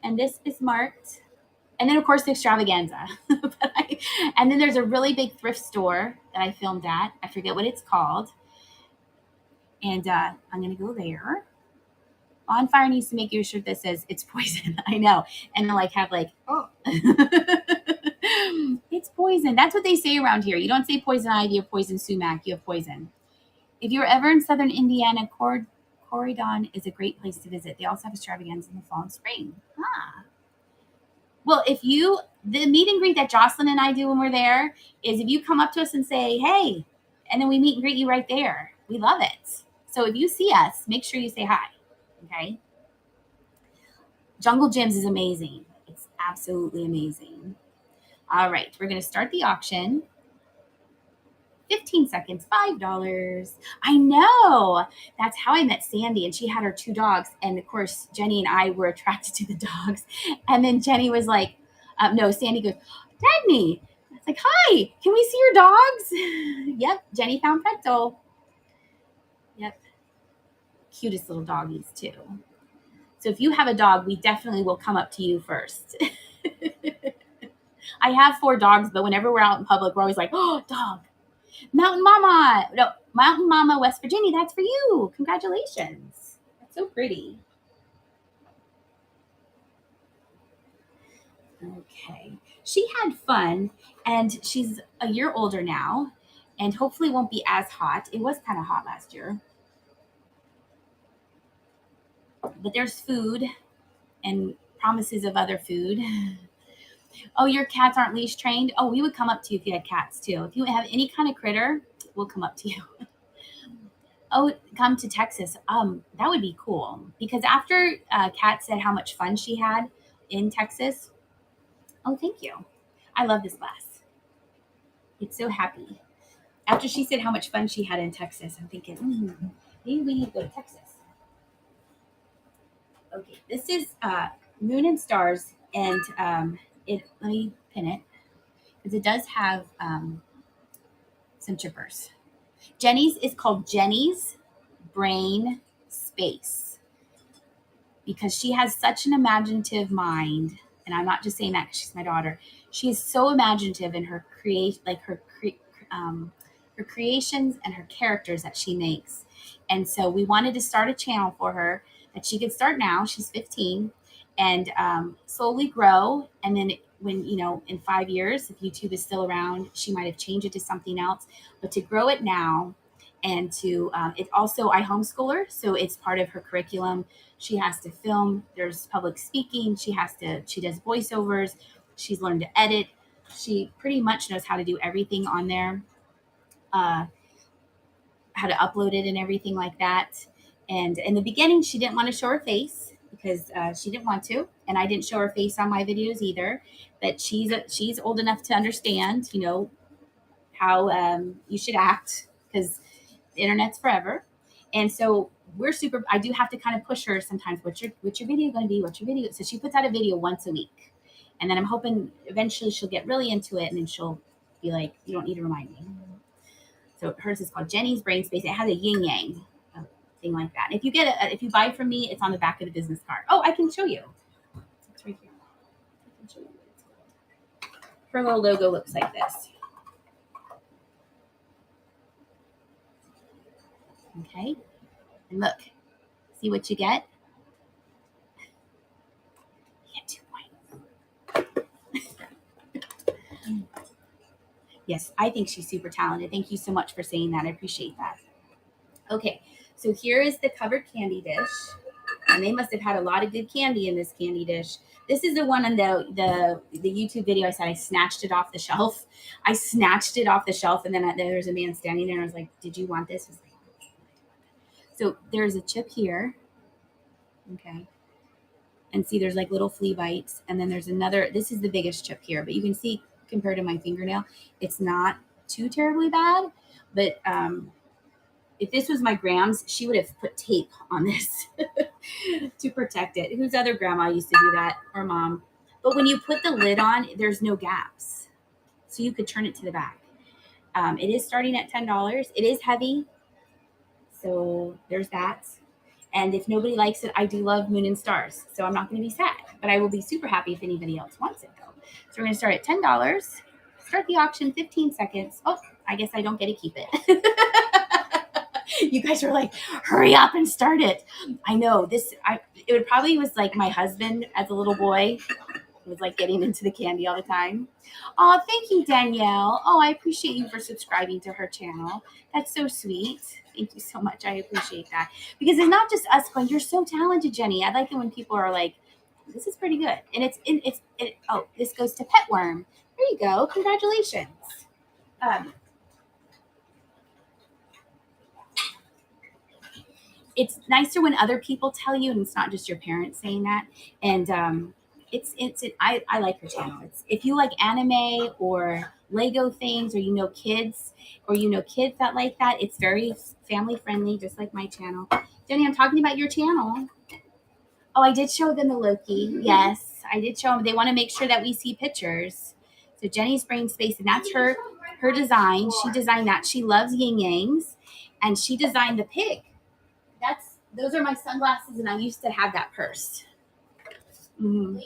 And this is marked. And then, of course, the extravaganza. And then there's a really big thrift store that I filmed at. I forget what it's called. And I'm going to go there. Bonfire needs to make you a shirt that says it's poison. I know. And oh. It's poison. That's what they say around here. You don't say poison ivy or poison sumac. You have poison. If you're ever in southern Indiana, Corydon is a great place to visit. They also have extravaganza in the fall and spring. Well, the meet and greet that Jocelyn and I do when we're there is if you come up to us and say, hey, and then we meet and greet you right there. We love it. So if you see us, make sure you say hi. Okay. Jungle Gyms is amazing. It's absolutely amazing. All right. We're going to start the auction. 15 seconds, $5. I know. That's how I met Sandy, and she had her 2 dogs. And of course, Jenny and I were attracted to the dogs. And then Jenny was like, no, Sandy goes, Dagny. I was like, hi, can we see your dogs? Yep, Jenny found Pretzel. Yep. Cutest little doggies, too. So if you have a dog, we definitely will come up to you first. I have 4 dogs, but whenever we're out in public, we're always like, oh, dog. Mountain Mama, West Virginia. That's for you. Congratulations. That's so pretty. Okay. She had fun, and she's a year older now, and hopefully won't be as hot. It was kind of hot last year. But there's food and promises of other food. Oh, your cats aren't leash trained? Oh, we would come up to you if you had cats too. If you have any kind of critter, we'll come up to you. Oh, come to Texas. That would be cool because after Kat said how much fun she had in Texas. Oh, thank you. I love this glass. It's so happy. After she said how much fun she had in Texas, I'm thinking, maybe we need to go to Texas. Okay, this is Moon and Stars, and it. Let me pin it because it does have some chippers. Jenny's is called Jenny's Brain Space because she has such an imaginative mind, and I'm not just saying that because she's my daughter. She is so imaginative in her her creations and her characters that she makes. And so we wanted to start a channel for her that she could start now. She's 15, and slowly grow. And then when in 5 years, if YouTube is still around, she might have changed it to something else. But to grow it now, and to it also I homeschool her, so it's part of her curriculum. She has to film. There's public speaking. She does voiceovers. She's learned to edit. She pretty much knows how to do everything on there, uh, how to upload it and everything like that. And in the beginning, she didn't want to show her face because she didn't want to, and I didn't show her face on my videos either. But she's old enough to understand, how you should act because the internet's forever. And so I do have to kind of push her sometimes. What's your video going to be? What's your video? So she puts out a video once a week. And then I'm hoping eventually she'll get really into it and then she'll be like, you don't need to remind me. So hers is called Jenny's Brain Space. It has a yin yang thing like that. If you if you buy from me, it's on the back of the business card. Oh, I can show you. It's right here. I can show you. Her little logo looks like this. Okay. And look, see what you get? You get 2 points. Yes, I think she's super talented. Thank you so much for saying that. I appreciate that. Okay, so here is the covered candy dish. And they must have had a lot of good candy in this candy dish. This is the one on the YouTube video. I said I snatched it off the shelf. I snatched it off the shelf, and then there was a man standing there, and I was like, "Did you want this?" He was like, so there's a chip here, okay, and see there's like little flea bites, and then there's another. This is the biggest chip here, but you can see compared to my fingernail, it's not too terribly bad, but if this was my grams, she would have put tape on this to protect it. Whose other grandma used to do that, or mom? But when you put the lid on, there's no gaps, so you could turn it to the back. It is starting at $10. It is heavy, so there's that. And if nobody likes it, I do love Moon and Stars, so I'm not going to be sad. But I will be super happy if anybody else wants it, though. So we're going to start at $10. Start the auction 15 seconds. Oh, I guess I don't get to keep it. You guys were like, hurry up and start it. I know it would probably was like my husband as a little boy was like getting into the candy all the time. Oh, thank you, Danielle. Oh, I appreciate you for subscribing to her channel. That's so sweet. Thank you so much. I appreciate that because it's not just us going, you're so talented, Jenny. I like it when people are like, this is pretty good. And oh, this goes to Petworm. There you go. Congratulations. It's nicer when other people tell you and it's not just your parents saying that. And I like her channel. It's if you like anime or Lego things, or kids, or kids that like that, it's very family friendly, just like my channel. Jenny, I'm talking about your channel. Oh, I did show them the Loki. Yes, I did show them. They want to make sure that we see pictures. So Jenny's Brain Space, and that's her design. She designed that. She loves yin yangs, and she designed the pig. Those are my sunglasses, and I used to have that purse. Mm-hmm.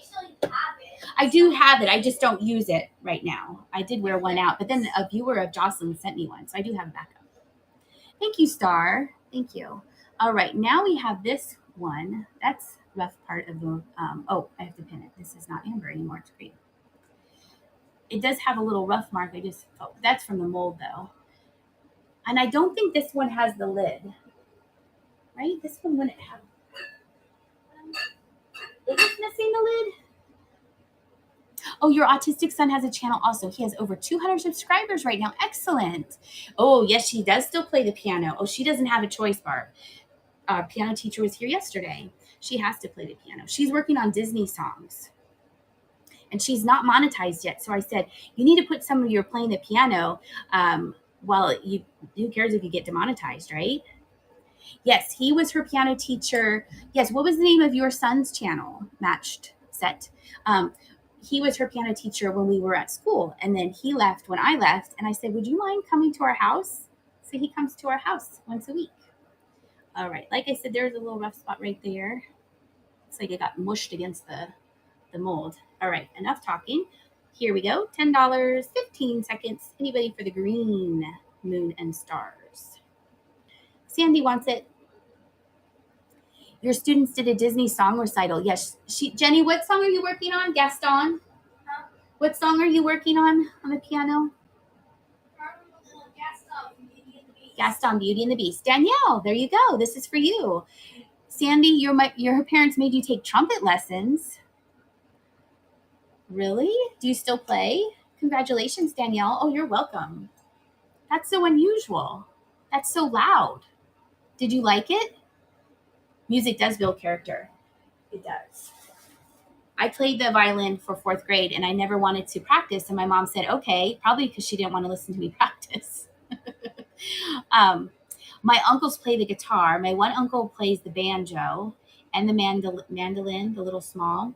I do have it. I just don't use it right now. I did wear one out, but then a viewer of Jocelyn sent me one, so I do have a backup. Thank you, Star. Thank you. All right, now we have this one. That's rough part of the. Oh, I have to pin it. This is not amber anymore. It's green. It does have a little rough mark. That's from the mold though, and I don't think this one has the lid. Right? This one wouldn't have. Is it missing the lid? Oh, your autistic son has a channel also. He has over 200 subscribers right now. Excellent. Oh, yes, she does still play the piano. Oh, she doesn't have a choice, Barb. Our piano teacher was here yesterday. She has to play the piano. She's working on Disney songs. And she's not monetized yet. So I said, you need to put some of your playing the piano. Well, who cares if you get demonetized, right? Yes, he was her piano teacher. Yes, what was the name of your son's channel? Matched Set. He was her piano teacher when we were at school. And then he left when I left. And I said, would you mind coming to our house? So he comes to our house once a week. All right. Like I said, there's a little rough spot right there. Looks like it got mushed against the mold. All right. Enough talking. Here we go. $10, 15 seconds. Anybody for the green moon and stars? Sandy wants it. Your students did a Disney song recital. Yes. Jenny, what song are you working on? Gaston? What song are you working on the piano? Gaston, Beauty and the Beast. Danielle, there you go. This is for you. Sandy, your parents made you take trumpet lessons. Really? Do you still play? Congratulations, Danielle. Oh, you're welcome. That's so unusual. That's so loud. Did you like it? Music does build character. It does. I played the violin for 4th grade and I never wanted to practice. And my mom said, okay, probably because she didn't want to listen to me practice. My uncles play the guitar. My one uncle plays the banjo and the mandolin, the little small,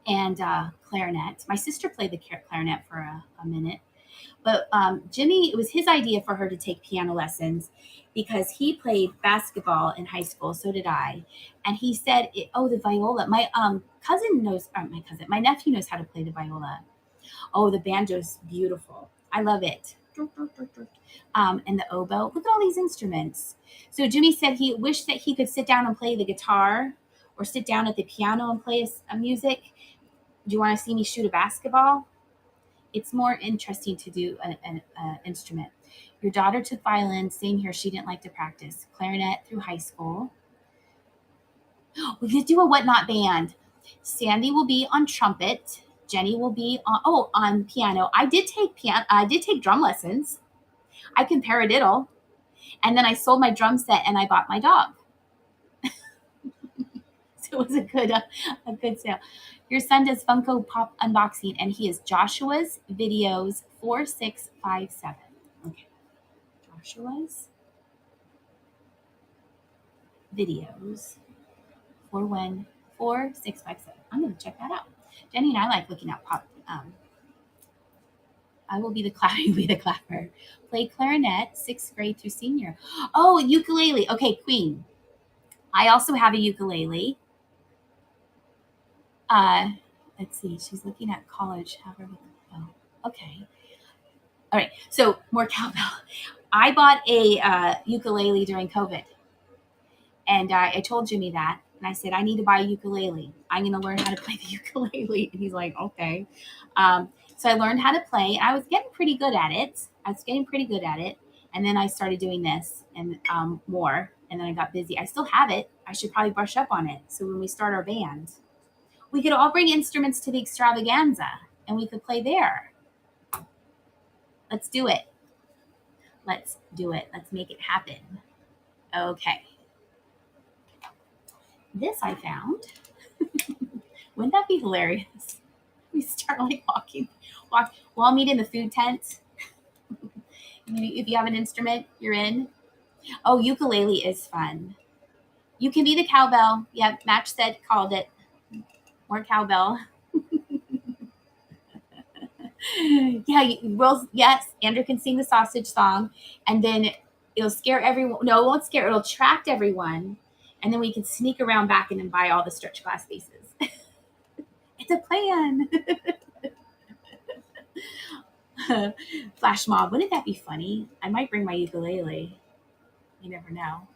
and clarinet. My sister played the clarinet for a minute. But Jimmy, it was his idea for her to take piano lessons because he played basketball in high school. So did I. And he said, the viola. My my nephew knows how to play the viola. Oh, the banjo's beautiful. I love it. And the oboe. Look at all these instruments. So Jimmy said he wished that he could sit down and play the guitar or sit down at the piano and play a music. Do you want to see me shoot a basketball? It's more interesting to do an instrument. Your daughter took violin. Same here. She didn't like to practice. Clarinet through high school. We could do a whatnot band. Sandy will be on trumpet. Jenny will be on piano. I did take drum lessons. I can paradiddle. And then I sold my drum set and I bought my dog. So it was a good sale. Your son does Funko Pop unboxing, and he is Joshua's Videos 4657. Okay, Joshua's Videos 4657. I'm gonna check that out. Jenny and I like looking at pop. I will be the clapper. You be the clapper. Play clarinet, 6th grade through senior. Oh, ukulele. Okay, Queen. I also have a ukulele. Let's see. She's looking at college. Okay. All right. So more cowbell. I bought a ukulele during COVID, and I told Jimmy that, and I said I need to buy a ukulele. I'm going to learn how to play the ukulele, and he's like, okay. So I learned how to play. I was getting pretty good at it. And then I started doing this and more, and then I got busy. I still have it. I should probably brush up on it. So when we start our band, we could all bring instruments to the extravaganza and we could play there. Let's do it. Let's make it happen. Okay. This I found. Wouldn't that be hilarious? We start walk. We'll all meet in the food tent. If you have an instrument, you're in. Oh, ukulele is fun. You can be the cowbell. Yep, Match said called it. More cowbell. Yeah, yes, Andrew can sing the sausage song, and then it'll scare everyone. No, it won't scare. It'll attract everyone, and then we can sneak around back and then buy all the stretch glass vases. It's a plan. Flash mob. Wouldn't that be funny? I might bring my ukulele. You never know.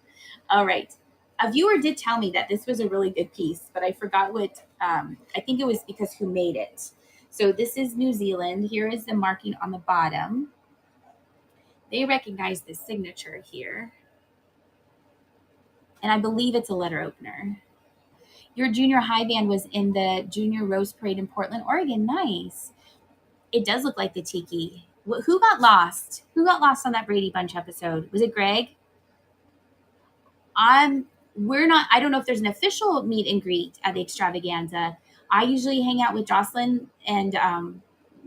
All right. A viewer did tell me that this was a really good piece, but I forgot what. I think it was because who made it. So this is New Zealand. Here is the marking on the bottom. They recognize the signature here. And I believe it's a letter opener. Your junior high band was in the Junior Rose Parade in Portland, Oregon. Nice. It does look like the tiki. Who got lost? Who got lost on that Brady Bunch episode? Was it Greg? We're not, I don't know if there's an official meet and greet at the extravaganza. I usually hang out with Jocelyn and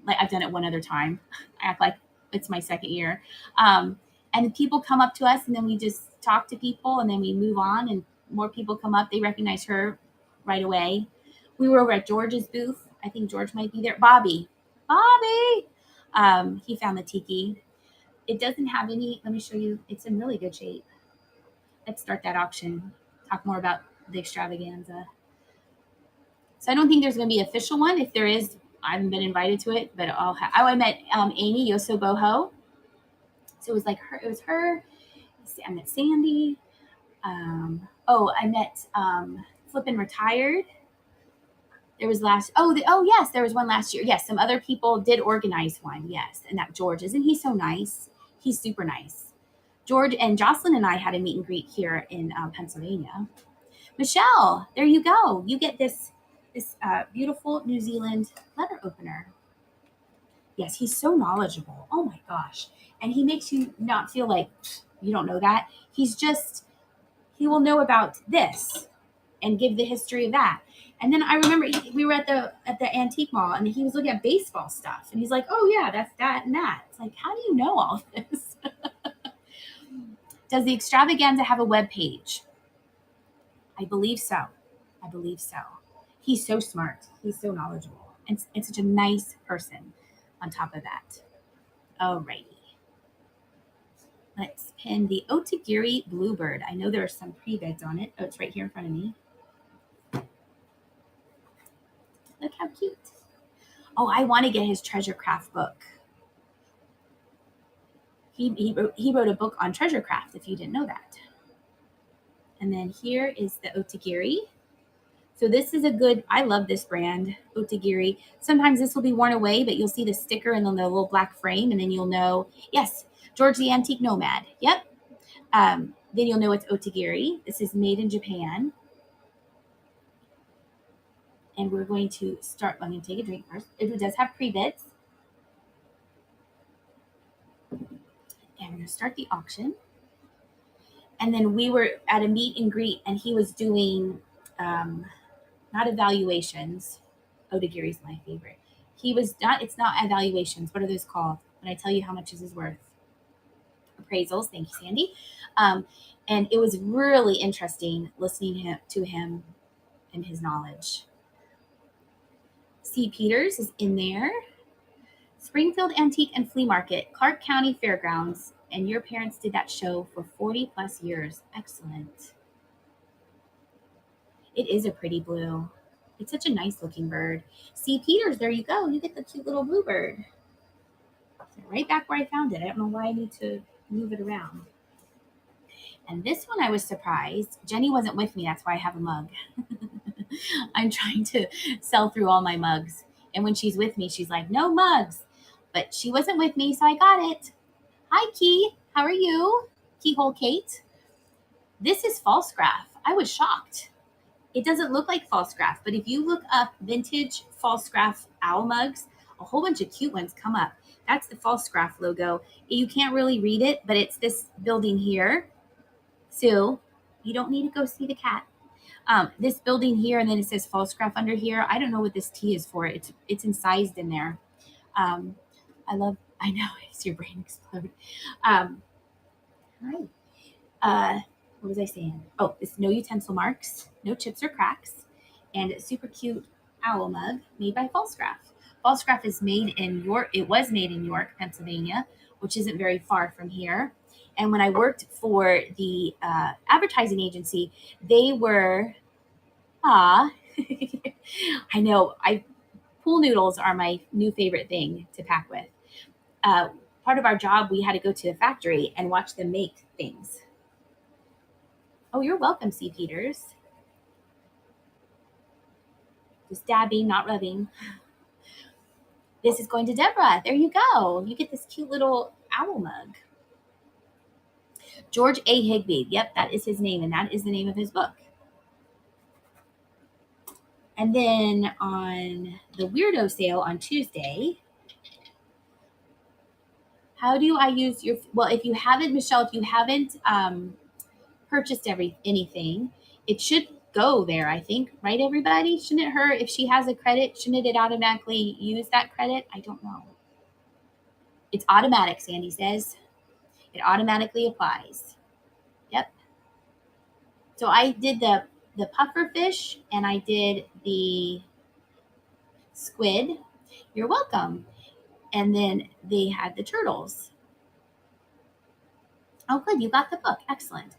like I've done it one other time. I act like it's my second year. And people come up to us and then we just talk to people and then we move on and more people come up. They recognize her right away. We were over at George's booth. I think George might be there. Bobby. He found the tiki. It doesn't have any, let me show you. It's in really good shape. Let's start that auction. Talk more about the extravaganza. So I don't think there's going to be an official one. If there is, I haven't been invited to it, but I met Amy Yoso Boho. So it was like her. It was her. I met Sandy. I met Flippin' Retired. There was yes, there was one last year. Yes, some other people did organize one. Yes, and that George, isn't he so nice? He's super nice. George and Jocelyn and I had a meet and greet here in Pennsylvania. Michelle, there you go. You get this beautiful New Zealand letter opener. Yes, he's so knowledgeable. Oh my gosh. And he makes you not feel like you don't know that. He will know about this and give the history of that. And then I remember we were at the antique mall and he was looking at baseball stuff. And he's like, oh yeah, that's that and that. It's like, how do you know all this? Does the extravaganza have a web page? I believe so. He's so smart. He's so knowledgeable. And such a nice person on top of that. Alrighty. Let's pin the Otagiri Bluebird. I know there are some pre-bids on it. Oh, it's right here in front of me. Look how cute. Oh, I want to get his treasure craft book. He wrote a book on treasure craft, if you didn't know that. And then here is the Otagiri. So this is I love this brand, Otagiri. Sometimes this will be worn away, but you'll see the sticker and then the little black frame, and then you'll know, yes, George the Antique Nomad. Yep. Then you'll know it's Otagiri. This is made in Japan. And we're going to start, I'm going to take a drink first. It does have pre-bits. And we're going to start the auction. And then we were at a meet and greet, and he was doing, not evaluations. Otagiri's my favorite. It's not evaluations. What are those called? When I tell you how much is worth. Appraisals. Thank you, Sandy. And it was really interesting listening to him and his knowledge. C. Peters is in there. Springfield Antique and Flea Market, Clark County Fairgrounds. And your parents did that show for 40 plus years. Excellent. It is a pretty blue. It's such a nice looking bird. C. Peters, there you go. You get the cute little bluebird. Right back where I found it. I don't know why I need to move it around. And this one I was surprised. Jenny wasn't with me. That's why I have a mug. I'm trying to sell through all my mugs. And when she's with me, she's like, no mugs. But she wasn't with me, so I got it. Hi, Key. How are you? Keyhole Kate. This is false graph. I was shocked. It doesn't look like false graph, but if you look up vintage false graph owl mugs, a whole bunch of cute ones come up. That's the false graph logo. You can't really read it, but it's this building here. So you don't need to go see the cat. This building here, and then it says false graph under here. I don't know what this T is for. It's incised in there. I know, it's your brain explode. Right. What was I saying? Oh, it's no utensil marks, no chips or cracks, and a super cute owl mug made by False Graph. False Graph is made in York. It was made in York, Pennsylvania, which isn't very far from here. And when I worked for the advertising agency, they were, I know, pool noodles are my new favorite thing to pack with. Part of our job, we had to go to the factory and watch them make things. Oh, you're welcome, C. Peters. Just dabbing, not rubbing. This is going to Deborah. There you go. You get this cute little owl mug. George A. Higbee. Yep, that is his name, and that is the name of his book. And then on the weirdo sale on Tuesday, how do I use your, well, if you haven't, Michelle, if you haven't purchased anything, it should go there, I think, right, everybody? Shouldn't her, if she has a credit, shouldn't it automatically use that credit? I don't know. It's automatic, Sandy says. It automatically applies. Yep. So I did the puffer fish and I did the squid. You're welcome. And then they had the turtles. Oh, good. You got the book. Excellent.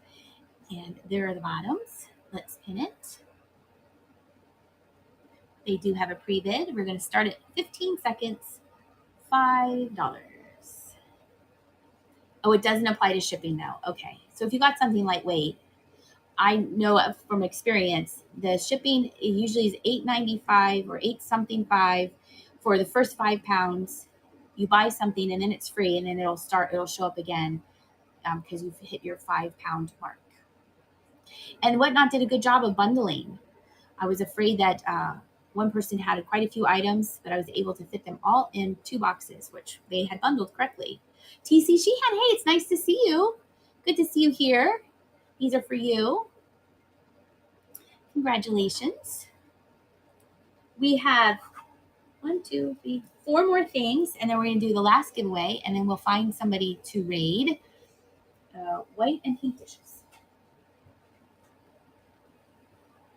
And there are the bottoms. Let's pin it. They do have a pre-bid. We're going to start at 15 seconds, $5. Oh, it doesn't apply to shipping though. Okay. So if you got something lightweight, I know from experience, the shipping it usually is $8.95 or $8 something 5 for the first 5 pounds. You buy something and then it's free, and then it'll show up again because you've hit your 5 pound mark. And Whatnot did a good job of bundling. I was afraid that one person had quite a few items, but I was able to fit them all in 2 boxes, which they had bundled correctly. TC Sheehan, hey, it's nice to see you. Good to see you here. These are for you. Congratulations. We have 1, 2, 3, 4 more things, and then we're going to do the last giveaway, and then we'll find somebody to raid white and pink dishes.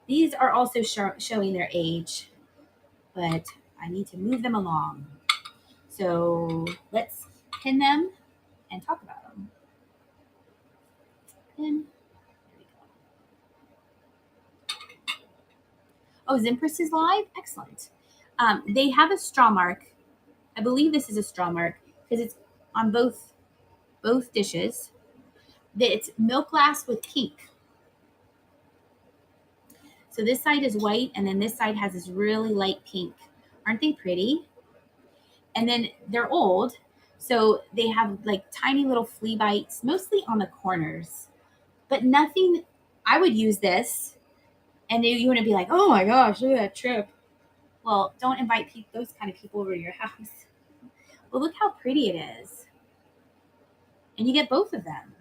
These are also showing their age, but I need to move them along. So let's pin them and talk about them. Pin. There we go. Oh, Zimpress is live? Excellent. They have a straw mark. I believe this is a straw mark because it's on both dishes. It's milk glass with pink. So this side is white, and then this side has this really light pink. Aren't they pretty? And then they're old, so they have like tiny little flea bites, mostly on the corners, but nothing. I would use this, and you wouldn't be like, oh my gosh, look at that trip. Well, don't invite those kind of people over to your house. Well, look how pretty it is. And you get both of them.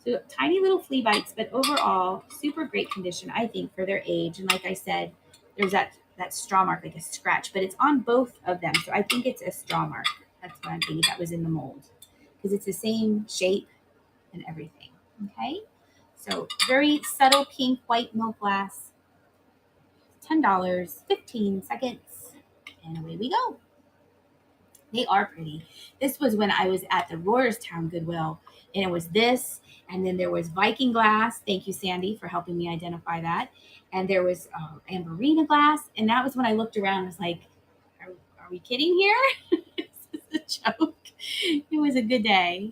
So tiny little flea bites, but overall, super great condition, I think, for their age. And like I said, there's that straw mark, like a scratch, but it's on both of them. So I think it's a straw mark. That's what I'm thinking that was in the mold because it's the same shape and everything. Okay. So very subtle pink, white milk glass, $10, 15 seconds, and away we go. They are pretty. This was when I was at the Royerstown Goodwill, and it was this, and then there was Viking glass. Thank you, Sandy, for helping me identify that. And there was Amberina glass, and that was when I looked around and was like, are we kidding here? Is this a joke? It was a good day.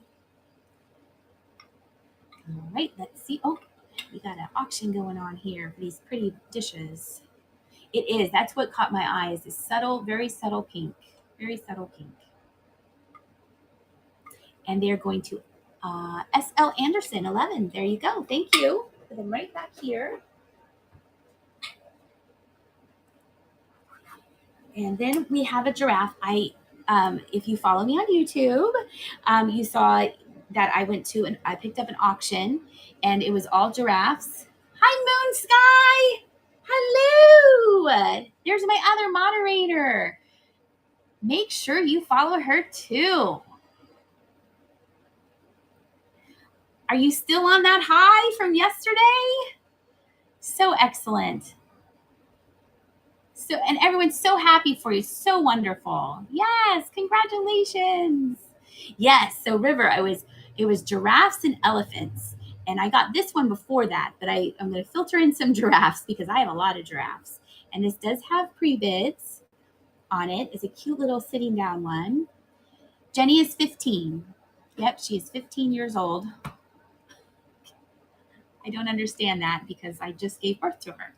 All right, let's see. Oh, we got an auction going on here for these pretty dishes. It is. That's what caught my eye is this subtle, very subtle pink. Very subtle pink. And they're going to SL Anderson 11. There you go. Thank you. Put them right back here. And then we have a giraffe. If you follow me on YouTube, you saw that I went to I picked up an auction, and it was all giraffes. Hi, Moon Sky. Hello. There's my other moderator. Make sure you follow her too. Are you still on that high from yesterday? So excellent. So, and everyone's so happy for you. So wonderful. Yes, congratulations. Yes. So River, it was giraffes and elephants. And I got this one before that, but I'm going to filter in some giraffes because I have a lot of giraffes. And this does have pre-bids on it. It's a cute little sitting down one. Jenny is 15. Yep, she is 15 years old. I don't understand that because I just gave birth to her.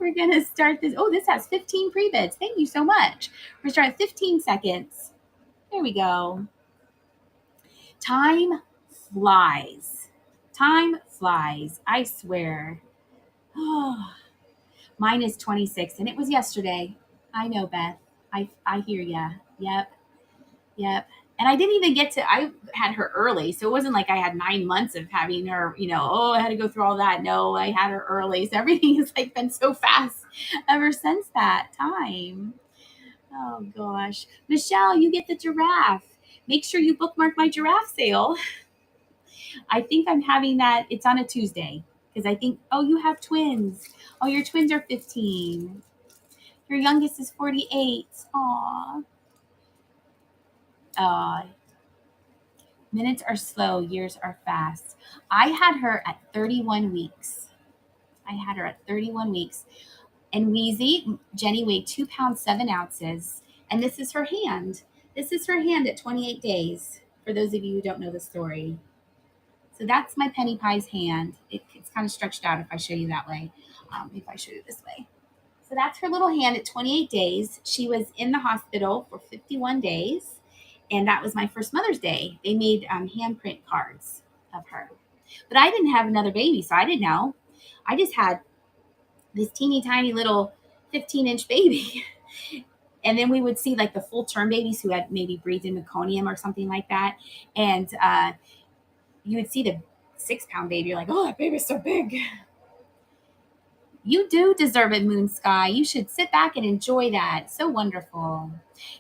We're going to start this. Oh, this has 15 pre-bids. Thank you so much. We're starting 15 seconds. There we go. Time flies. Time flies. I swear. Oh, mine is 26, and it was yesterday. I know, Beth. I hear ya. Yep. Yep. And I didn't even get to, I had her early. So it wasn't like I had 9 months of having her, oh, I had to go through all that. No, I had her early. So everything has like been so fast ever since that time. Oh gosh. Michelle, you get the giraffe. Make sure you bookmark my giraffe sale. I think I'm having that. It's on a Tuesday because I think, oh, you have twins. Oh, your twins are 15. Your youngest is 48. Aw. Aw. Minutes are slow, years are fast. I had her at 31 weeks. I had her at 31 weeks. And Wheezy, Jenny weighed 2 pounds, 7 ounces. And this is her hand. This is her hand at 28 days, for those of you who don't know the story. So that's my Penny Pie's hand. It's kind of stretched out if I show you that way. If I show you this way. So that's her little hand at 28 days. She was in the hospital for 51 days. And that was my first Mother's Day. They made handprint cards of her. But I didn't have another baby, so I didn't know. I just had this teeny tiny little 15-inch baby. And then we would see like the full term babies who had maybe breathed in meconium or something like that. And you would see the 6-pound baby. You're like, oh, that baby's so big. You do deserve it, Moon Sky. You should sit back and enjoy that. So wonderful.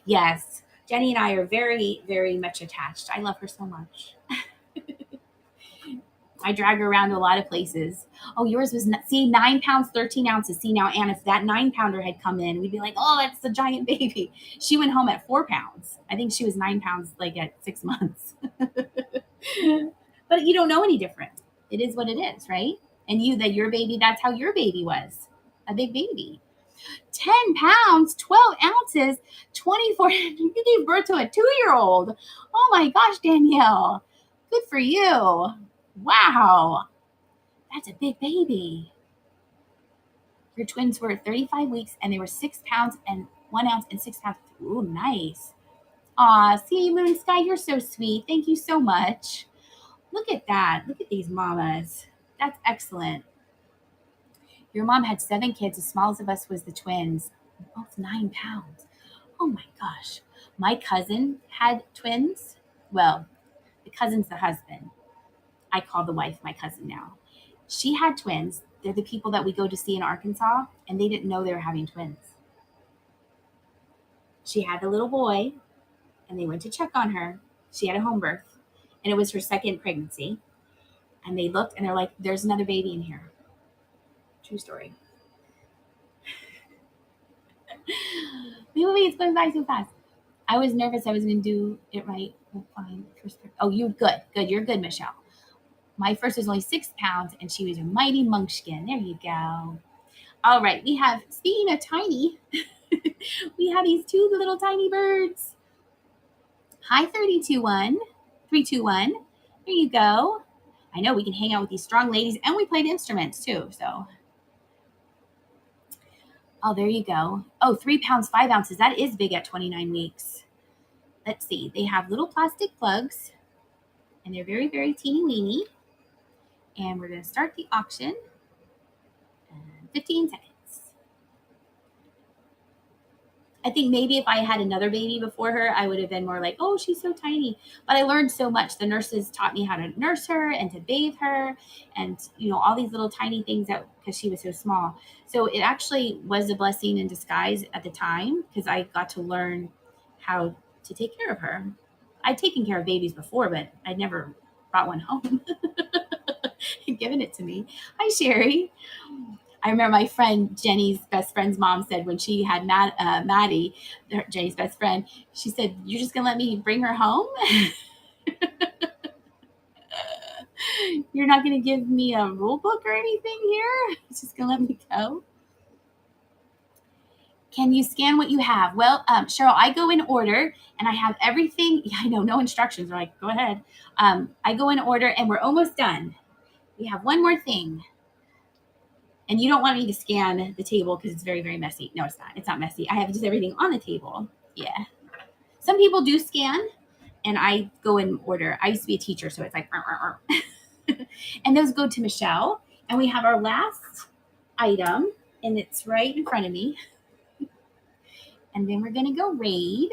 Yes, Jenny and I are very, very much attached. I love her so much. I drag her around to a lot of places. Oh, yours was, 9 pounds, 13 ounces. See, now, Anne, if that 9-pounder had come in, we'd be like, oh, it's a giant baby. She went home at 4 pounds. I think she was 9 pounds like at 6 months. But you don't know any different. It is what it is, right? And your baby, that's how your baby was. A big baby. 10 pounds, 12 ounces, 24. You gave birth to a 2-year-old. Oh my gosh, Danielle. Good for you. Wow. That's a big baby. Your twins were 35 weeks and they were 6 pounds and 1 ounce and 6 pounds. Ooh, nice. Aw, see, Moon Sky, you're so sweet. Thank you so much. Look at that. Look at these mamas. That's excellent. Your mom had 7 kids. The smallest of us was the twins. Both 9 pounds. Oh my gosh. My cousin had twins. Well, the cousin's the husband. I call the wife my cousin now. She had twins. They're the people that we go to see in Arkansas, and they didn't know they were having twins. She had the little boy, and they went to check on her. She had a home birth, and it was her second pregnancy. And they looked, and they're like, there's another baby in here. True story. It's going by so fast. I was nervous I was going to do it right. Fine. Oh, you good. Good. You're good, Michelle. My first was only 6 pounds, and she was a mighty munchkin. There you go. All right. We have, speaking of tiny, we have these 2 little tiny birds. Hi, 321. There you go. I know we can hang out with these strong ladies, and we played instruments too. So, oh, there you go. Oh, 3 pounds, 5 ounces. That is big at 29 weeks. Let's see. They have little plastic plugs, and they're very, very teeny weeny. And we're going to start the auction in 15 seconds. I think maybe if I had another baby before her, I would have been more like, oh, she's so tiny. But I learned so much. The nurses taught me how to nurse her and to bathe her and, all these little tiny things because she was so small. So it actually was a blessing in disguise at the time because I got to learn how to take care of her. I'd taken care of babies before, but I'd never brought one home and given it to me. Hi, Sherry. I remember my friend Jenny's best friend's mom said when she had Maddie, Jenny's best friend, she said, "You're just gonna let me bring her home? You're not gonna give me a rule book or anything here? It's just gonna let me go." Can you scan what you have? Well, Cheryl, I go in order and I have everything. Yeah, I know, no instructions. They're like, go ahead. I go in order and we're almost done. We have one more thing. And you don't want me to scan the table because it's very, very messy. No, it's not. It's not messy. I have just everything on the table. Yeah. Some people do scan, and I go in order. I used to be a teacher, so it's like, and those go to Michelle. And we have our last item, and it's right in front of me. And then we're going to go raid.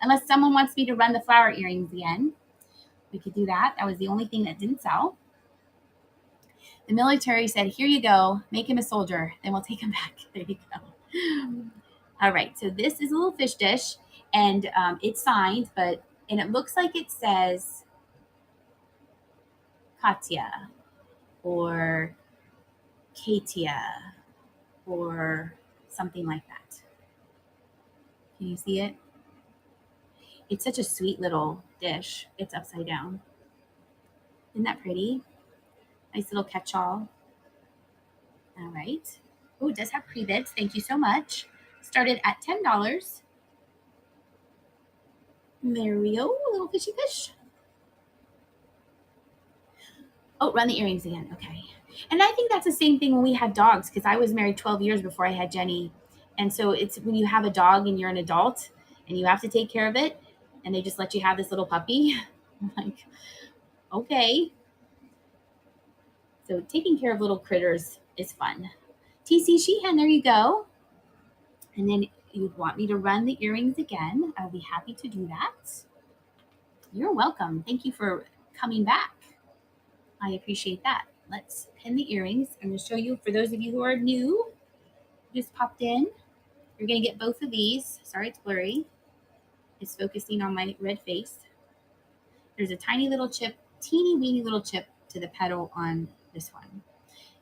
Unless someone wants me to run the flower earrings again, we could do that. That was the only thing that didn't sell. The military said, here you go, make him a soldier, then we'll take him back. There you go. All right, so this is a little fish dish, and it's signed, and it looks like it says Katya or Katia or something like that. Can you see it? It's such a sweet little dish. It's upside down. Isn't that pretty? Nice little catch-all. All right. Oh, it does have pre-bits. Thank you so much. Started at $10. There we go. A little fishy fish. Oh, run the earrings again. Okay. And I think that's the same thing when we had dogs, because I was married 12 years before I had Jenny. And so it's when you have a dog and you're an adult and you have to take care of it and they just let you have this little puppy. I'm like, okay. So taking care of little critters is fun. TC Sheehan, there you go. And then you'd want me to run the earrings again. I'll be happy to do that. You're welcome. Thank you for coming back. I appreciate that. Let's pin the earrings. I'm going to show you, for those of you who are new, just popped in. You're going to get both of these. Sorry, it's blurry. It's focusing on my red face. There's a tiny little chip, teeny weeny little chip to the petal on this one.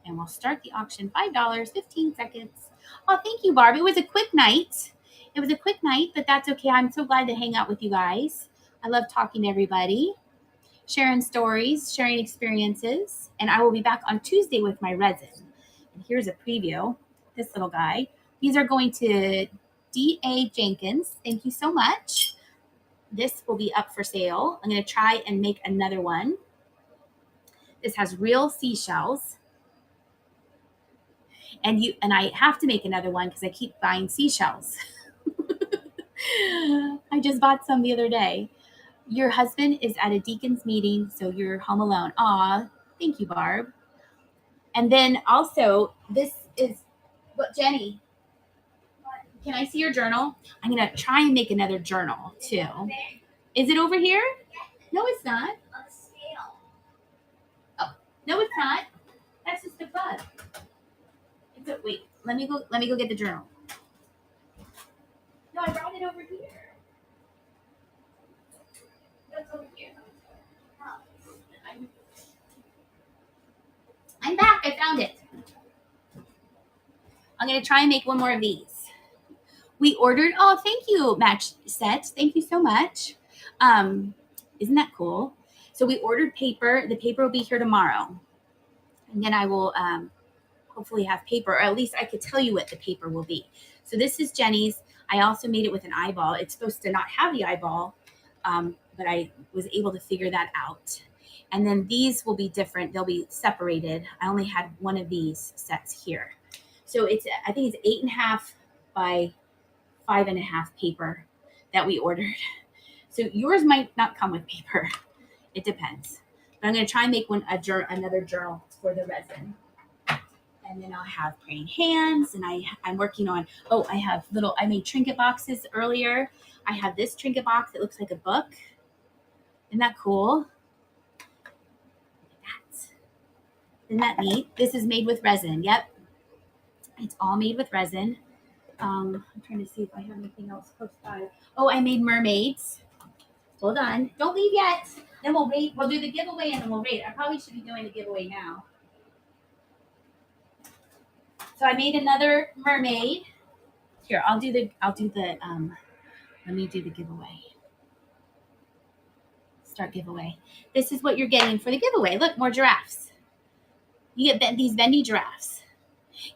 And we'll start the auction. $5, 15 seconds. Oh, thank you, Barb. It was a quick night. It was a quick night, but that's okay. I'm so glad to hang out with you guys. I love talking to everybody, sharing stories, sharing experiences. And I will be back on Tuesday with my resin. And here's a preview. This little guy. These are going to D.A. Jenkins. Thank you so much. This will be up for sale. I'm going to try and make another one. This has real seashells. And I have to make another one because I keep buying seashells. I just bought some the other day. Your husband is at a deacon's meeting, so you're home alone. Aw, thank you, Barb. And then also, this is what Jenny. Can I see your journal? I'm going to try and make another journal, too. Is it over here? No, it's not. Oh, no, it's not. That's just a bug. Wait, let me go get the journal. No, I brought it over here. That's over here. I'm back. I found it. I'm going to try and make one more of these. We ordered, oh, thank you, Match Set. Thank you so much. Isn't that cool? So we ordered paper. The paper will be here tomorrow. And then I will hopefully have paper, or at least I could tell you what the paper will be. So this is Jenny's. I also made it with an eyeball. It's supposed to not have the eyeball, but I was able to figure that out. And then these will be different. They'll be separated. I only had one of these sets here. So I think it's 8.5 by 5.5 paper that we ordered. So yours might not come with paper. It depends. But I'm going to try and make another journal for the resin. And then I'll have praying hands. And I'm working on, I made trinket boxes earlier. I have this trinket box that looks like a book. Isn't that cool? Isn't that neat? This is made with resin. Yep. It's all made with resin. I'm trying to see if I have anything else close by. Oh, I made mermaids. Hold on. Don't leave yet. Then we'll wait. We'll do the giveaway and then we'll rate. I probably should be doing the giveaway now. So I made another mermaid. Here, let me do the giveaway. Start giveaway. This is what you're getting for the giveaway. Look, more giraffes. You get these bendy giraffes.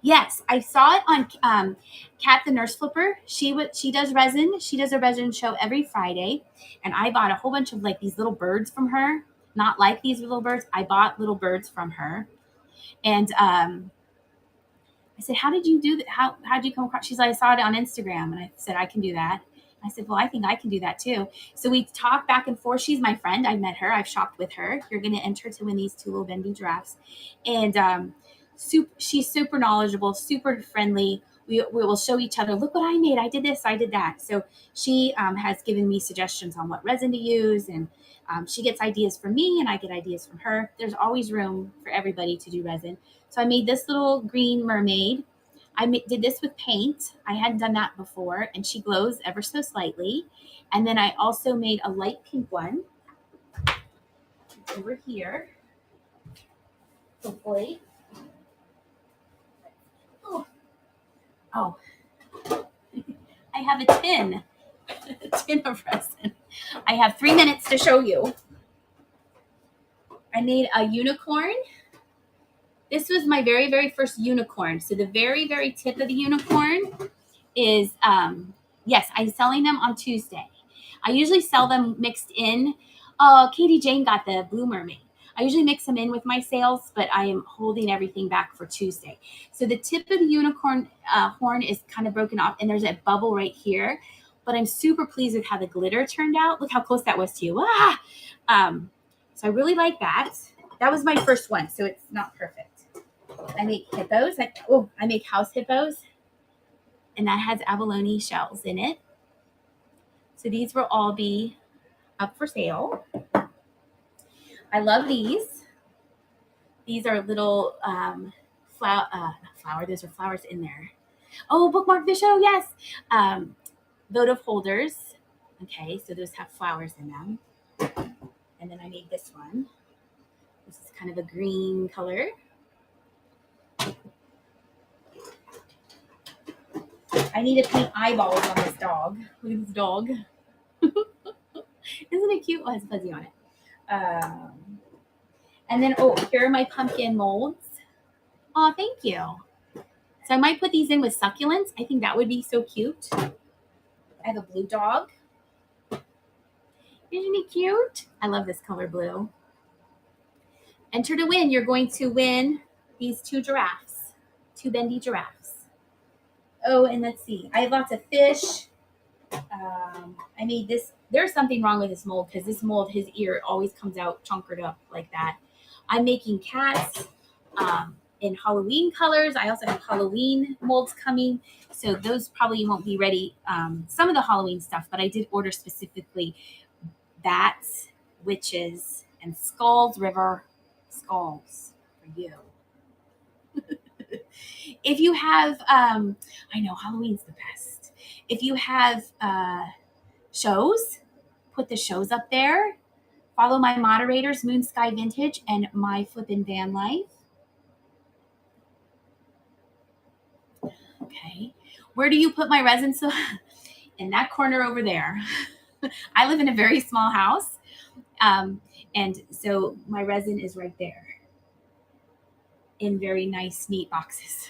Yes, I saw it on Kat the Nurse Flipper. She does resin. She does a resin show every Friday. And I bought a whole bunch of like these little birds from her. Not like these little birds. I bought little birds from her. And I said, how did you do that? How did you come across? She's like, I saw it on Instagram. And I said, I can do that. I said, well, I think I can do that too. So we talked back and forth. She's my friend. I met her. I've shopped with her. You're going to enter to win these two little bendy giraffes. And She's super knowledgeable, super friendly. We will show each other, look what I made. I did this, I did that. So she has given me suggestions on what resin to use, and she gets ideas from me and I get ideas from her. There's always room for everybody to do resin. So I made this little green mermaid. Did this with paint. I hadn't done that before, and she glows ever so slightly. And then I also made a light pink one. It's over here. Hopefully. Oh, I have a tin of resin. I have 3 minutes to show you. I made a unicorn. This was my very, very first unicorn. So the very, very tip of the unicorn is, yes, I'm selling them on Tuesday. I usually sell them mixed in. Oh, Katie Jane got the Blue Mermaid. I usually mix them in with my sales, but I am holding everything back for Tuesday. So the tip of the unicorn horn is kind of broken off, and there's a bubble right here. But I'm super pleased with how the glitter turned out. Look how close that was to you. So I really like that. That was my first one, so it's not perfect. I make hippos. I make house hippos, and that has abalone shells in it. So these will all be up for sale. I love these. These are little flower. Those are flowers in there. Oh, bookmark the show. Yes. Votive holders. Okay, so those have flowers in them. And then I made this one. This is kind of a green color. I need to paint eyeballs on this dog. Look at this dog. Isn't it cute? Oh, it has fuzzy on it. And then, here are my pumpkin molds. Oh, thank you. So I might put these in with succulents. I think that would be so cute. I have a blue dog. Isn't he cute? I love this color blue. Enter to win. You're going to win these 2 giraffes, 2 bendy giraffes. Oh, and let's see. I have lots of fish. I made this. There's something wrong with this mold because this mold, his ear always comes out chunkered up like that. I'm making cats in Halloween colors. I also have Halloween molds coming. So those probably won't be ready. Some of the Halloween stuff, but I did order specifically bats, witches, and skulls, river skulls for you. If you have, I know Halloween's the best. If you have shows, put the shows up there. Follow my moderators, Moon Sky Vintage and My Flippin' Van Life. Okay. Where do you put my resin? So in that corner over there. I live in a very small house. And so my resin is right there in very nice, neat boxes.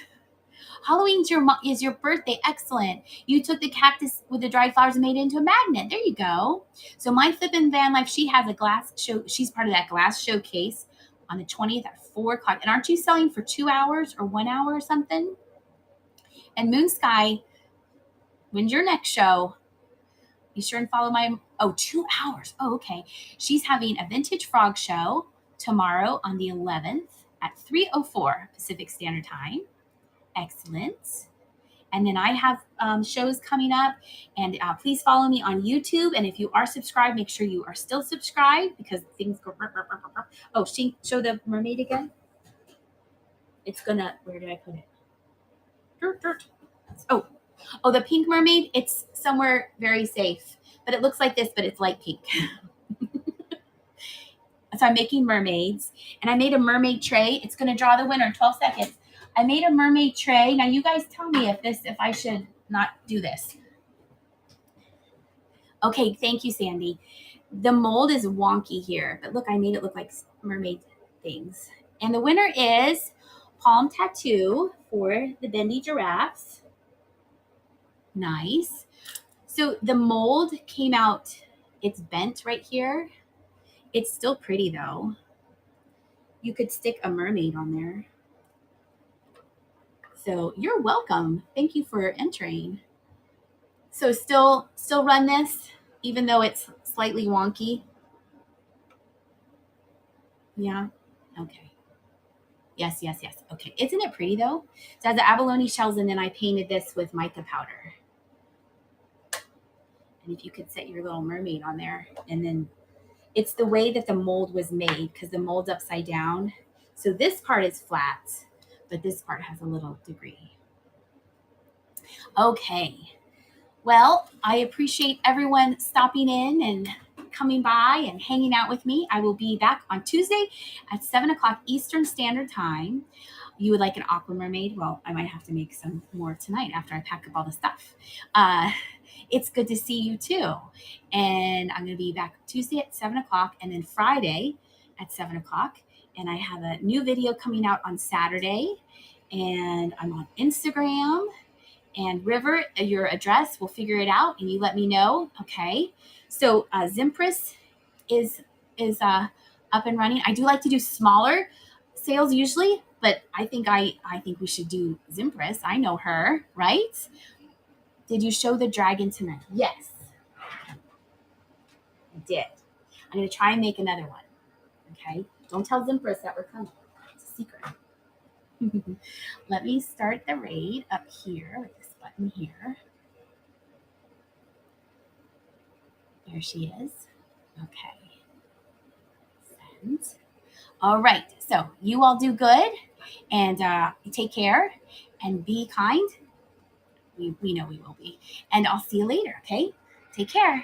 Halloween is your birthday. Excellent. You took the cactus with the dried flowers and made it into a magnet. There you go. So my Flippin' Van Life, she has a glass show. She's part of that glass showcase on the 20th at 4 o'clock. And aren't you selling for 2 hours or 1 hour or something? And Moon Sky, when's your next show? Be sure and follow 2 hours. Oh, okay. She's having a vintage frog show tomorrow on the 11th at 3:04 Pacific Standard Time. Excellent. And then I have shows coming up, and please follow me on YouTube. And if you are subscribed, make sure you are still subscribed because things go. Oh, show the mermaid again. It's gonna. Where did I put it? Dirt. Oh, the pink mermaid. It's somewhere very safe, but it looks like this, but it's light pink. So I'm making mermaids, and I made a mermaid tray. It's gonna draw the winner in 12 seconds. I made a mermaid tray. Now you guys tell me if I should not do this. Okay, thank you, Sandy. The mold is wonky here, but look, I made it look like mermaid things. And the winner is Palm Tattoo for the bendy giraffes. Nice. So the mold came out, it's bent right here. It's still pretty though. You could stick a mermaid on there. So you're welcome. Thank you for entering. So still run this, even though it's slightly wonky. Yeah. Okay. Yes, yes, yes. Okay. Isn't it pretty though? So it has the abalone shells, and then I painted this with mica powder. And if you could set your little mermaid on there, and then it's the way that the mold was made because the mold's upside down. So this part is flat, but this part has a little degree. Okay. Well, I appreciate everyone stopping in and coming by and hanging out with me. I will be back on Tuesday at 7 o'clock Eastern Standard Time. You would like an aqua mermaid? Well, I might have to make some more tonight after I pack up all the stuff. It's good to see you too. And I'm going to be back Tuesday at 7 o'clock and then Friday at 7 o'clock. And I have a new video coming out on Saturday. And I'm on Instagram. And River, your address, we'll figure it out and you let me know. Okay. So Zimpress is up and running. I do like to do smaller sales usually, but I think we should do Zimpress. I know her, right? Did you show the dragon tonight? Yes, I did. I'm going to try and make another one. Okay. Don't tell Zimpress that we're coming. It's a secret. Let me start the raid up here with this button here. There she is. Okay. Send. All right. So you all do good and take care and be kind. We know we will be. And I'll see you later. Okay. Take care.